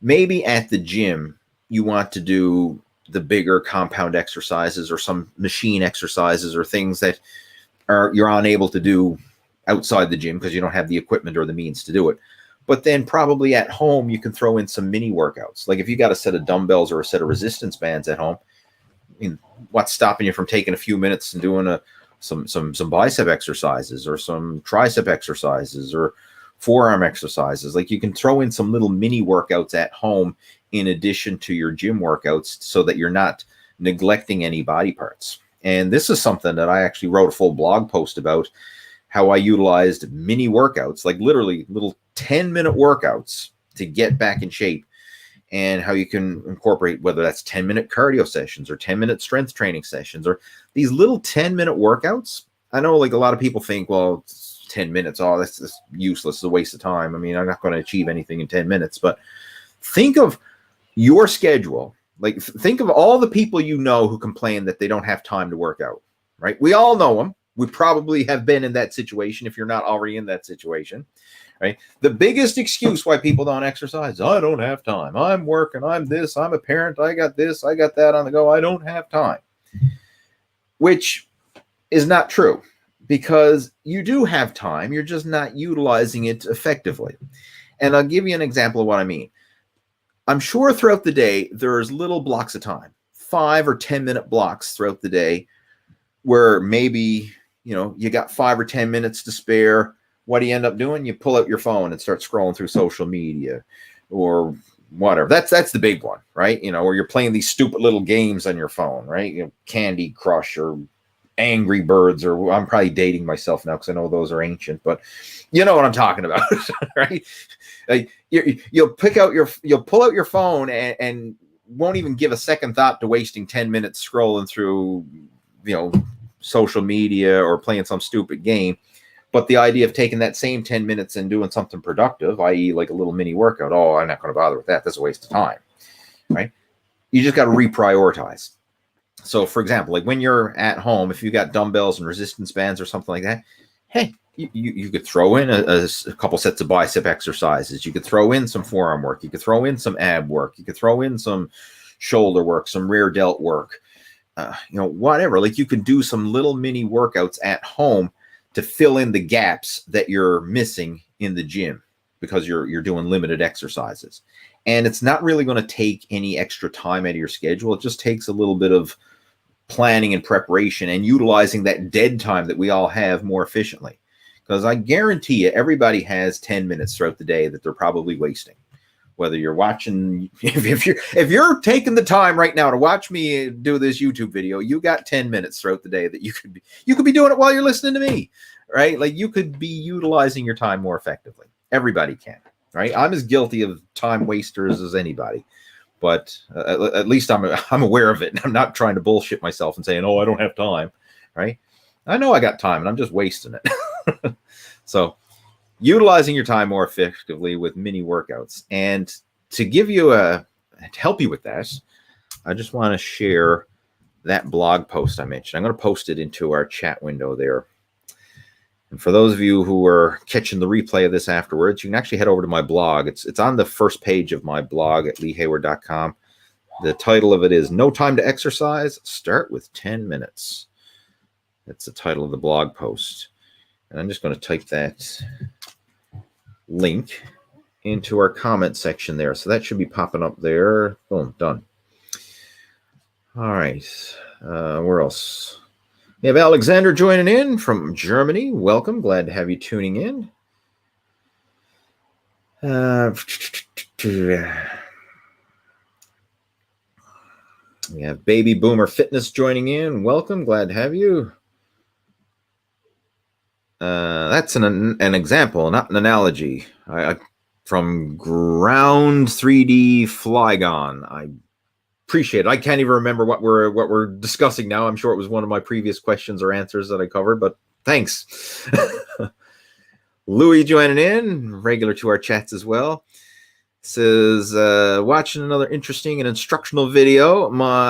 Maybe at the gym, you want to do the bigger compound exercises or some machine exercises or things that you're unable to do outside the gym because you don't have the equipment or the means to do it. But then probably at home, you can throw in some mini workouts. Like if you got a set of dumbbells or a set of resistance bands at home, I mean, what's stopping you from taking a few minutes and doing some bicep exercises or some tricep exercises or forearm exercises? Like you can throw in some little mini workouts at home in addition to your gym workouts so that you're not neglecting any body parts. And this is something that I actually wrote a full blog post about, how I utilized mini workouts, like literally little 10-minute workouts to get back in shape, and how you can incorporate, whether that's 10-minute cardio sessions or 10-minute strength training sessions or these little 10-minute workouts. I know like a lot of people think, well, it's 10 minutes. Oh, that's just useless. It's a waste of time. I mean, I'm not going to achieve anything in 10 minutes, but think of your schedule. Like think of all the people you know who complain that they don't have time to work out, right? We all know them. We probably have been in that situation if you're not already in that situation, right? The biggest excuse why people don't exercise, I don't have time. I'm working. I'm this. I'm a parent. I got this. I got that on the go. I don't have time, which is not true because you do have time. You're just not utilizing it effectively. And I'll give you an example of what I mean. I'm sure throughout the day, there's little blocks of time, 5 or 10-minute blocks throughout the day where maybe, you got 5 or 10 minutes to spare. What do you end up doing? You pull out your phone and start scrolling through social media or whatever. That's the big one, right? Or you're playing these stupid little games on your phone, right? Candy Crush or Angry Birds, or I'm probably dating myself now because I know those are ancient, but you know what I'm talking about, right? You'll pull out your phone and won't even give a second thought to wasting 10 minutes scrolling through, social media or playing some stupid game. But the idea of taking that same 10 minutes and doing something productive, i.e. like a little mini workout, oh, I'm not going to bother with that. That's a waste of time, right? You just got to reprioritize. So, for example, like when you're at home, if you got dumbbells and resistance bands or something like that, hey, you could throw in a couple sets of bicep exercises. You could throw in some forearm work. You could throw in some ab work. You could throw in some shoulder work, some rear delt work, whatever. Like you could do some little mini workouts at home to fill in the gaps that you're missing in the gym because you're doing limited exercises. And it's not really going to take any extra time out of your schedule. It just takes a little bit of planning and preparation and utilizing that dead time that we all have more efficiently. Because I guarantee you, everybody has 10 minutes throughout the day that they're probably wasting. Whether you're watching, if you're taking the time right now to watch me do this YouTube video, you got 10 minutes throughout the day that you could be doing it while you're listening to me, right? Like you could be utilizing your time more effectively. Everybody can, right? I'm as guilty of time wasters as anybody, but at least I'm aware of it. And I'm not trying to bullshit myself and saying, oh, I don't have time, right? I know I got time and I'm just wasting it. So utilizing your time more effectively with mini workouts. And to help you with that, I just want to share that blog post I mentioned. I'm going to post it into our chat window there. And for those of you who are catching the replay of this afterwards, you can actually head over to my blog. It's on the first page of my blog at leehayward.com. The title of it is No Time to Exercise, Start with 10 Minutes. That's the title of the blog post. And I'm just going to type that link into our comment section there. So that should be popping up there. Boom, done. All right. Where else? We have Alexander joining in from Germany. Welcome. Glad to have you tuning in. We have Baby Boomer Fitness joining in. Welcome. Glad to have you. That's an example, not an analogy. From Ground 3D Flygon. I appreciate it. I can't even remember what we're discussing now. I'm sure it was one of my previous questions or answers that I covered, but thanks. Louis joining in, regular to our chats as well. Says, watching another interesting and instructional video.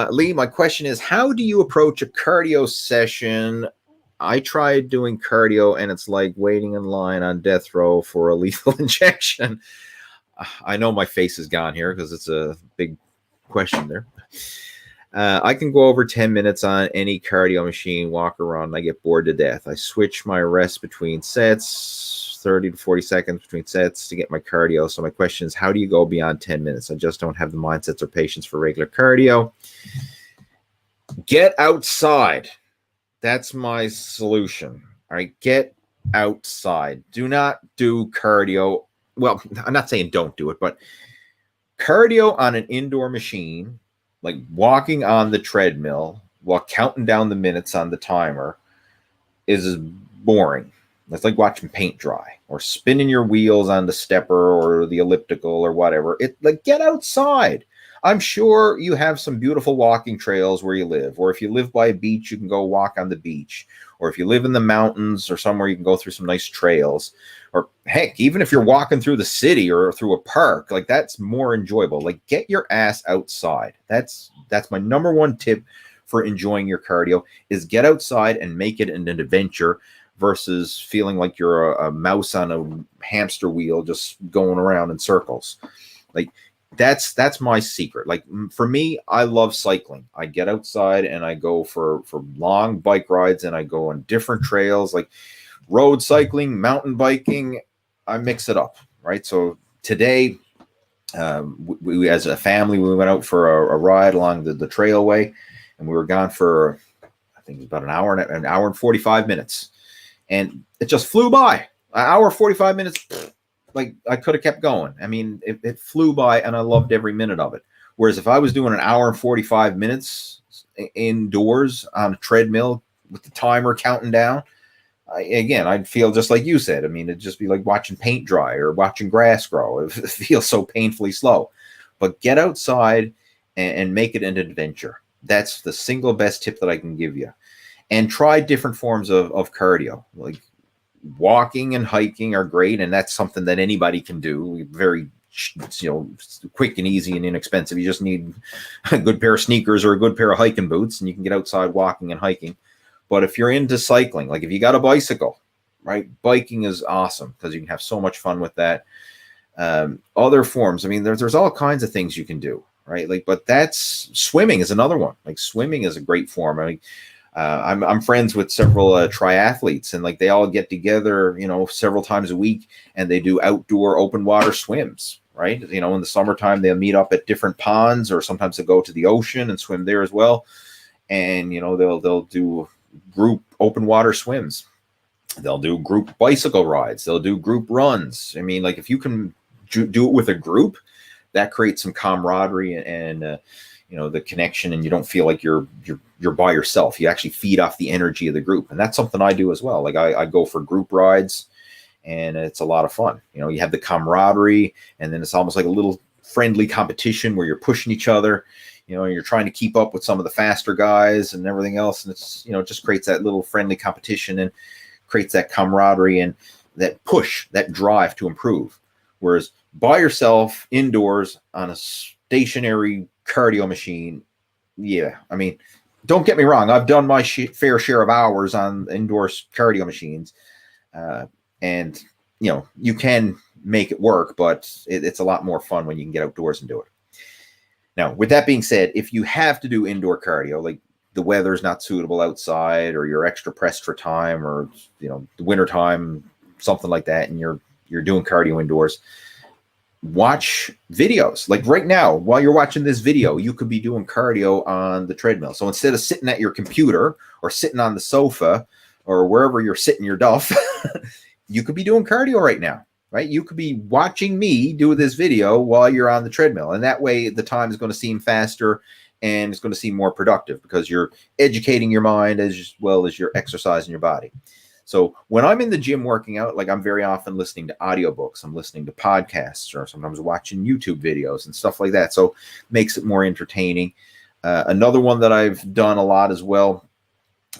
Lee, my question is, how do you approach a cardio session? I tried doing cardio, and it's like waiting in line on death row for a lethal injection. I know my face is gone here because it's a big question there. I can go over 10 minutes on any cardio machine, walk around, and I get bored to death. I switch my rest between sets, 30 to 40 seconds between sets to get my cardio. So my question is, how do you go beyond 10 minutes? I just don't have the mindsets or patience for regular cardio. Get outside. That's my solution. All right, get outside. Do not do cardio. Well, I'm not saying don't do it, but cardio on an indoor machine, like walking on the treadmill while counting down the minutes on the timer, is boring. It's like watching paint dry or spinning your wheels on the stepper or the elliptical or whatever. Get outside. I'm sure you have some beautiful walking trails where you live, or if you live by a beach, you can go walk on the beach, or if you live in the mountains or somewhere, you can go through some nice trails, or heck, even if you're walking through the city or through a park, like that's more enjoyable. Like get your ass outside. That's my number one tip for enjoying your cardio is get outside and make it an adventure versus feeling like you're a mouse on a hamster wheel just going around in circles. Like that's my secret. Like for me, I love cycling. I get outside and I go for long bike rides, and I go on different trails, like road cycling, mountain biking. I mix it up, right? So today, we as a family, we went out for a ride along the trailway, and we were gone for, I think it was about an hour and 45 minutes, and it just flew by. An hour 45 minutes. Like I could have kept going. I mean, it flew by, and I loved every minute of it. Whereas if I was doing an hour and 45 minutes indoors on a treadmill with the timer counting down, I'd feel just like you said. I mean, it'd just be like watching paint dry or watching grass grow. It feels so painfully slow. But get outside and make it an adventure. That's the single best tip that I can give you. And try different forms of cardio. Like walking and hiking are great, and that's something that anybody can do. Very, quick and easy and inexpensive. You just need a good pair of sneakers or a good pair of hiking boots, and you can get outside walking and hiking. But if you're into cycling, like if you got a bicycle, right, biking is awesome because you can have so much fun with that. Other forms, I mean, there's all kinds of things you can do, right? Like, but that's swimming is another one. Like swimming is a great form. I mean, I'm friends with several triathletes, and like they all get together, several times a week, and they do outdoor open water swims, right? In the summertime, they'll meet up at different ponds, or sometimes they go to the ocean and swim there as well. And, they'll do group open water swims. They'll do group bicycle rides. They'll do group runs. I mean, like if you can do it with a group, that creates some camaraderie and the connection, and you don't feel like you're by yourself. You actually feed off the energy of the group, and that's something I do as well. Like I go for group rides, and it's a lot of fun. You have the camaraderie, and then it's almost like a little friendly competition where you're pushing each other. You're trying to keep up with some of the faster guys and everything else, and it's it just creates that little friendly competition and creates that camaraderie. And push, that drive to improve. Whereas by yourself indoors on a stationary cardio machine, yeah, I mean, don't get me wrong, I've done my fair share of hours on indoor cardio machines, and you can make it work, but it's a lot more fun when you can get outdoors and do it. Now, with that being said, if you have to do indoor cardio, like the weather's not suitable outside, or you're extra pressed for time, or the winter time, something like that, and you're doing cardio indoors, watch videos. Like right now, while you're watching this video, you could be doing cardio on the treadmill. So instead of sitting at your computer or sitting on the sofa or wherever you're sitting your duff, you could be doing cardio right now, right? You could be watching me do this video while you're on the treadmill. And that way the time is going to seem faster and it's going to seem more productive because you're educating your mind as well as you're exercising your body. So when I'm in the gym working out, like I'm very often listening to audiobooks, I'm listening to podcasts, or sometimes watching YouTube videos and stuff like that. So it makes it more entertaining. Another one that I've done a lot as well,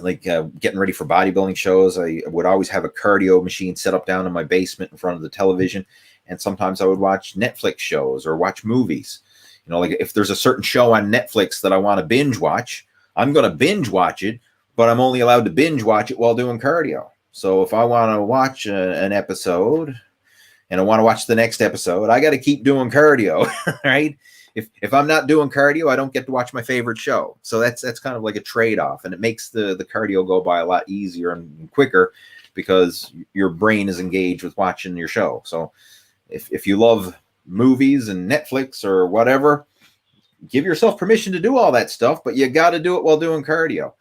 like getting ready for bodybuilding shows, I would always have a cardio machine set up down in my basement in front of the television. And sometimes I would watch Netflix shows or watch movies. Like if there's a certain show on Netflix that I want to binge watch, I'm going to binge watch it, but I'm only allowed to binge watch it while doing cardio. So if I want to watch an episode and I want to watch the next episode, I got to keep doing cardio, right? If I'm not doing cardio, I don't get to watch my favorite show. So that's kind of like a trade-off, and it makes the cardio go by a lot easier and quicker because your brain is engaged with watching your show. So if you love movies and Netflix or whatever, give yourself permission to do all that stuff, but you got to do it while doing cardio.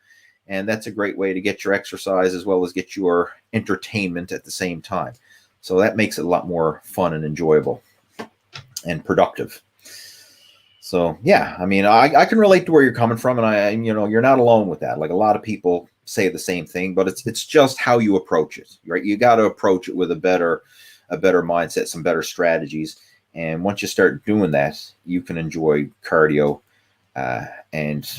And that's a great way to get your exercise as well as get your entertainment at the same time. So that makes it a lot more fun and enjoyable and productive. So, yeah, I mean, I can relate to where you're coming from, and you're not alone with that. Like a lot of people say the same thing, but it's just how you approach it, right? You got to approach it with a better mindset, some better strategies. And once you start doing that, you can enjoy cardio, and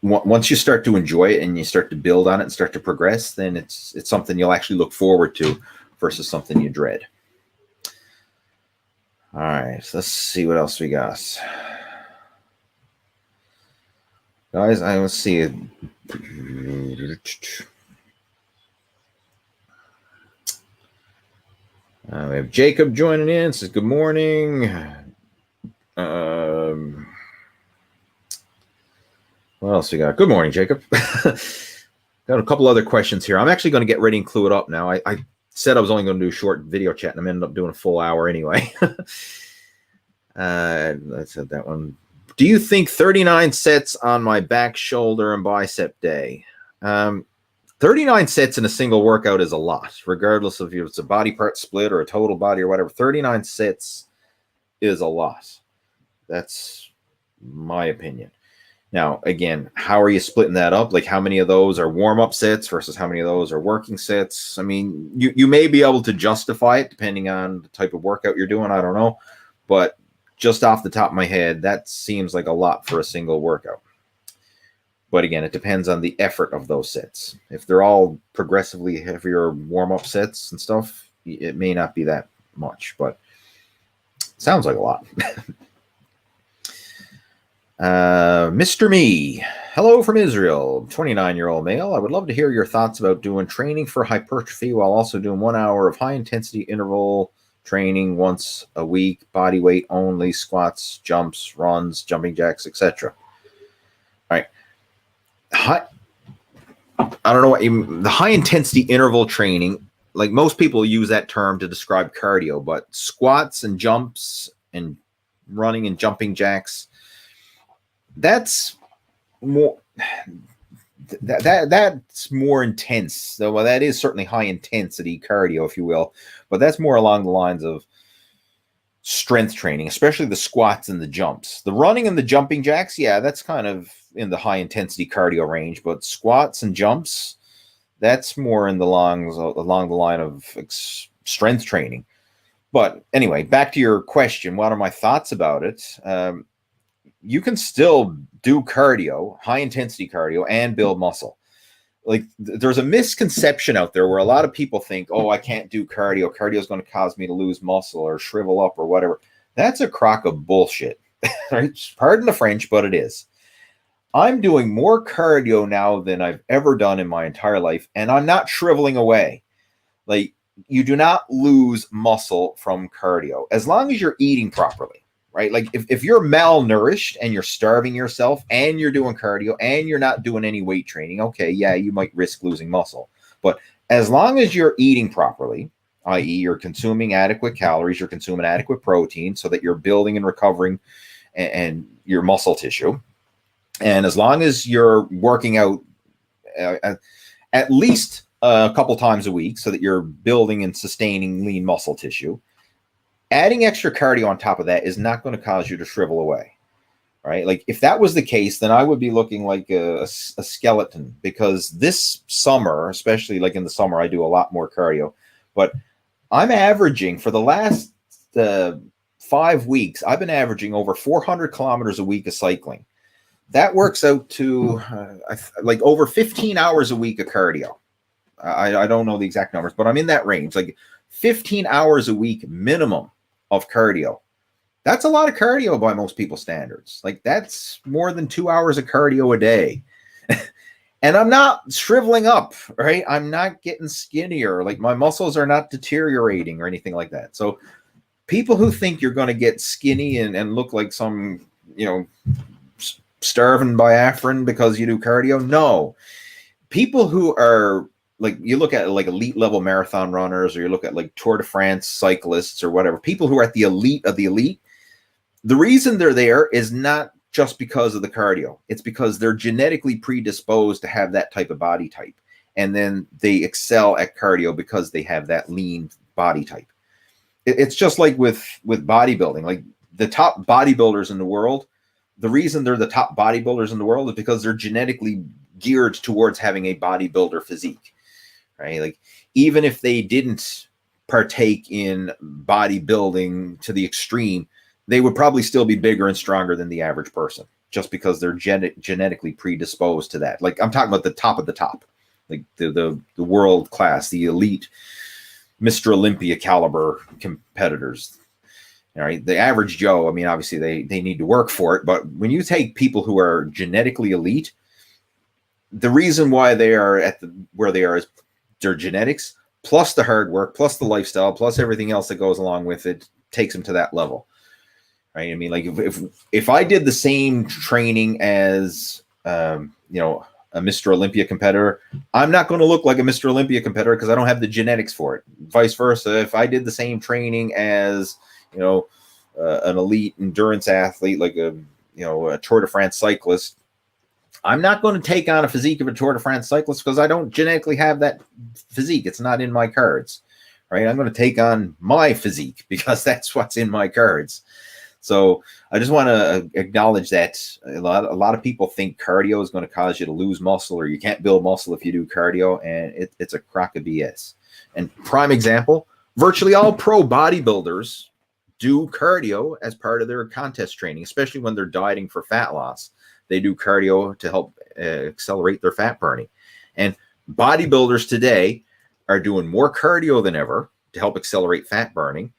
once you start to enjoy it and you start to build on it and start to progress, then it's something you'll actually look forward to versus something you dread. All right, let's see what else we got. Guys, let's see. We have Jacob joining in. Says good morning. What else we got? Good morning, Jacob. Got a couple other questions here. I'm actually going to get ready and clue it up now. I said I was only going to do a short video chat, and I ended up doing a full hour anyway. I said that one. Do you think 39 sets on my back, shoulder, and bicep day? 39 sets in a single workout is a lot, regardless of if it's a body part split or a total body or whatever. 39 sets is a lot. That's my opinion. Now, again, how are you splitting that up? Like how many of those are warm-up sets versus how many of those are working sets? I mean, you may be able to justify it depending on the type of workout you're doing. I don't know. But just off the top of my head, that seems like a lot for a single workout. But again, it depends on the effort of those sets. If they're all progressively heavier warm-up sets and stuff, it may not be that much, but sounds like a lot. Mr. Me, hello from Israel, 29-year-old male. I would love to hear your thoughts about doing training for hypertrophy while also doing 1 hour of high-intensity interval training once a week, body weight only, squats, jumps, runs, jumping jacks, etc. All right. I don't know what the high-intensity interval training, like most people use that term to describe cardio, but squats and jumps and running and jumping jacks, that's more that's more intense. So well, that is certainly high intensity cardio, if you will, but that's more along the lines of strength training, especially the squats and the jumps. The running and the jumping jacks, yeah, that's kind of in the high intensity cardio range, but squats and jumps, that's more in the along the line of strength training. But anyway, back to your question, what are my thoughts about it? You can still do cardio, high intensity cardio, and build muscle. like there's a misconception out there where a lot of people think, oh, I can't do cardio. Cardio is going to cause me to lose muscle or shrivel up or whatever. That's a crock of bullshit. Right? Pardon the French, but it is. I'm doing more cardio now than I've ever done in my entire life, and I'm not shriveling away. Like, you do not lose muscle from cardio as long as you're eating properly, right? Like if you're malnourished and you're starving yourself and you're doing cardio and you're not doing any weight training, okay, yeah, you might risk losing muscle. But as long as you're eating properly, i.e. you're consuming adequate calories, you're consuming adequate protein so that you're building and recovering and your muscle tissue. And as long as you're working out at least a couple times a week so that you're building and sustaining lean muscle tissue, adding extra cardio on top of that is not going to cause you to shrivel away, right? Like if that was the case, then I would be looking like a skeleton, because this summer, especially like in the summer, I do a lot more cardio, but I'm averaging for the last 5 weeks, I've been averaging over 400 kilometers a week of cycling. That works out to like over 15 hours a week of cardio. I don't know the exact numbers, but I'm in that range, like 15 hours a week minimum of cardio. That's a lot of cardio by most people's standards. Like that's more than 2 hours of cardio a day. And I'm not shriveling up, right? I'm not getting skinnier. Like my muscles are not deteriorating or anything like that. So people who think you're going to get skinny and look like some, starving biafran because you do cardio, no. People who are like, you look at like elite level marathon runners, or you look at like Tour de France cyclists or whatever, people who are at the elite of the elite, the reason they're there is not just because of the cardio. It's because they're genetically predisposed to have that type of body type. And then they excel at cardio because they have that lean body type. It's just like with bodybuilding, like the top bodybuilders in the world, the reason they're the top bodybuilders in the world is because they're genetically geared towards having a bodybuilder physique, right? Like even if they didn't partake in bodybuilding to the extreme, they would probably still be bigger and stronger than the average person, just because they're genetically predisposed to that. Like I'm talking about the top of the top, like the world class, the elite, Mr. Olympia caliber competitors. All right, the average Joe, I mean, obviously they need to work for it, but when you take people who are genetically elite, the reason why they are where they are is their genetics, plus the hard work, plus the lifestyle, plus everything else that goes along with it, takes them to that level. Right? I mean, like if I did the same training as a Mr. Olympia competitor, I'm not going to look like a Mr. Olympia competitor because I don't have the genetics for it. Vice versa, if I did the same training as an elite endurance athlete, like a Tour de France cyclist, I'm not going to take on a physique of a Tour de France cyclist because I don't genetically have that physique. It's not in my cards, right? I'm going to take on my physique because that's what's in my cards. So I just want to acknowledge that a lot of people think cardio is going to cause you to lose muscle, or you can't build muscle if you do cardio, and it's a crock of BS. And prime example, virtually all pro bodybuilders do cardio as part of their contest training, especially when they're dieting for fat loss. They do cardio to help accelerate their fat burning. And bodybuilders today are doing more cardio than ever to help accelerate fat burning,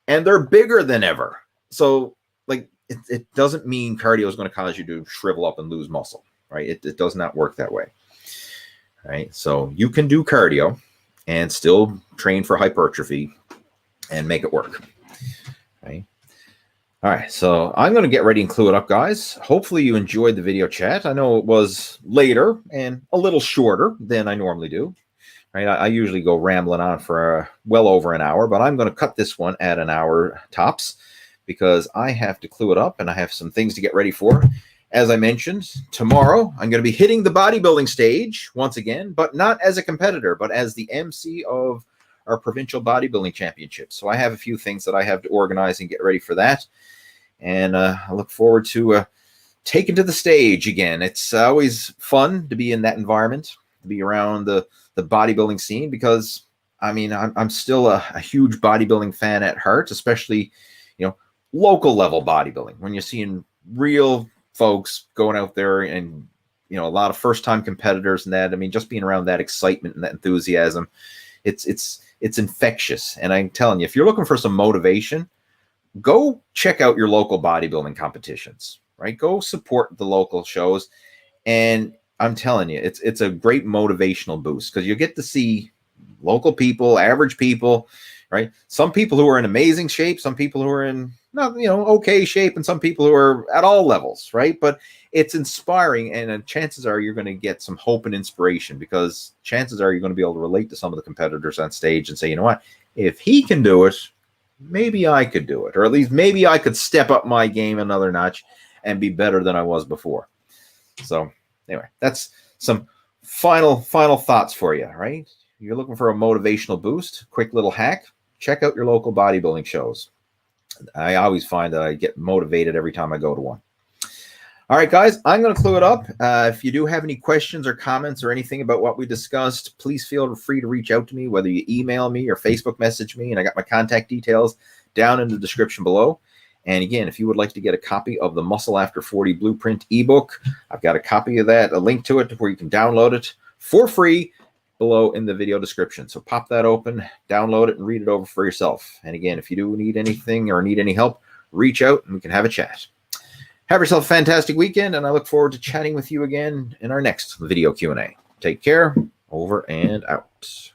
and they're bigger than ever. So like it doesn't mean cardio is going to cause you to shrivel up and lose muscle, right? It does not work that way, right? So you can do cardio and still train for hypertrophy and make it work, right? All right, so I'm going to get ready and clue it up, guys. Hopefully you enjoyed the video chat. I know it was later and a little shorter than I normally do, right? I usually go rambling on for well over an hour, but I'm going to cut this one at an hour tops because I have to clue it up and I have some things to get ready for. As I mentioned, tomorrow I'm going to be hitting the bodybuilding stage once again, but not as a competitor, but as the MC of our provincial bodybuilding championships. So I have a few things that I have to organize and get ready for that. And I look forward to taking to the stage again. It's always fun to be in that environment, to be around the bodybuilding scene, because I mean, I'm still a huge bodybuilding fan at heart, especially, local level bodybuilding, when you're seeing real folks going out there and you know, a lot of first-time competitors and that. I mean, just being around that excitement and that enthusiasm, it's infectious. And I'm telling you, if you're looking for some motivation, go check out your local bodybuilding competitions, right? Go support the local shows. And I'm telling you, it's a great motivational boost because you get to see local people, average people, right? Some people who are in amazing shape, some people who are in not, you know, okay shape, and some people who are at all levels, right? But it's inspiring, and chances are you're going to get some hope and inspiration, because chances are you're going to be able to relate to some of the competitors on stage and say, you know what, if he can do it, maybe I could do it, or at least maybe I could step up my game another notch and be better than I was before. So anyway, that's some final thoughts for you, right? You're looking for a motivational boost, quick little hack, check out your local bodybuilding shows. I always find that I get motivated every time I go to one. All right, guys, I'm going to clue it up. If you do have any questions or comments or anything about what we discussed, please feel free to reach out to me, whether you email me or Facebook message me, and I got my contact details down in the description below. And again, if you would like to get a copy of the Muscle After 40 Blueprint ebook, I've got a copy of that, a link to it where you can download it for free below in the video description. So pop that open, download it, and read it over for yourself. And again, if you do need anything or need any help, reach out and we can have a chat. Have yourself a fantastic weekend, and I look forward to chatting with you again in our next video Q&A. Take care. Over and out.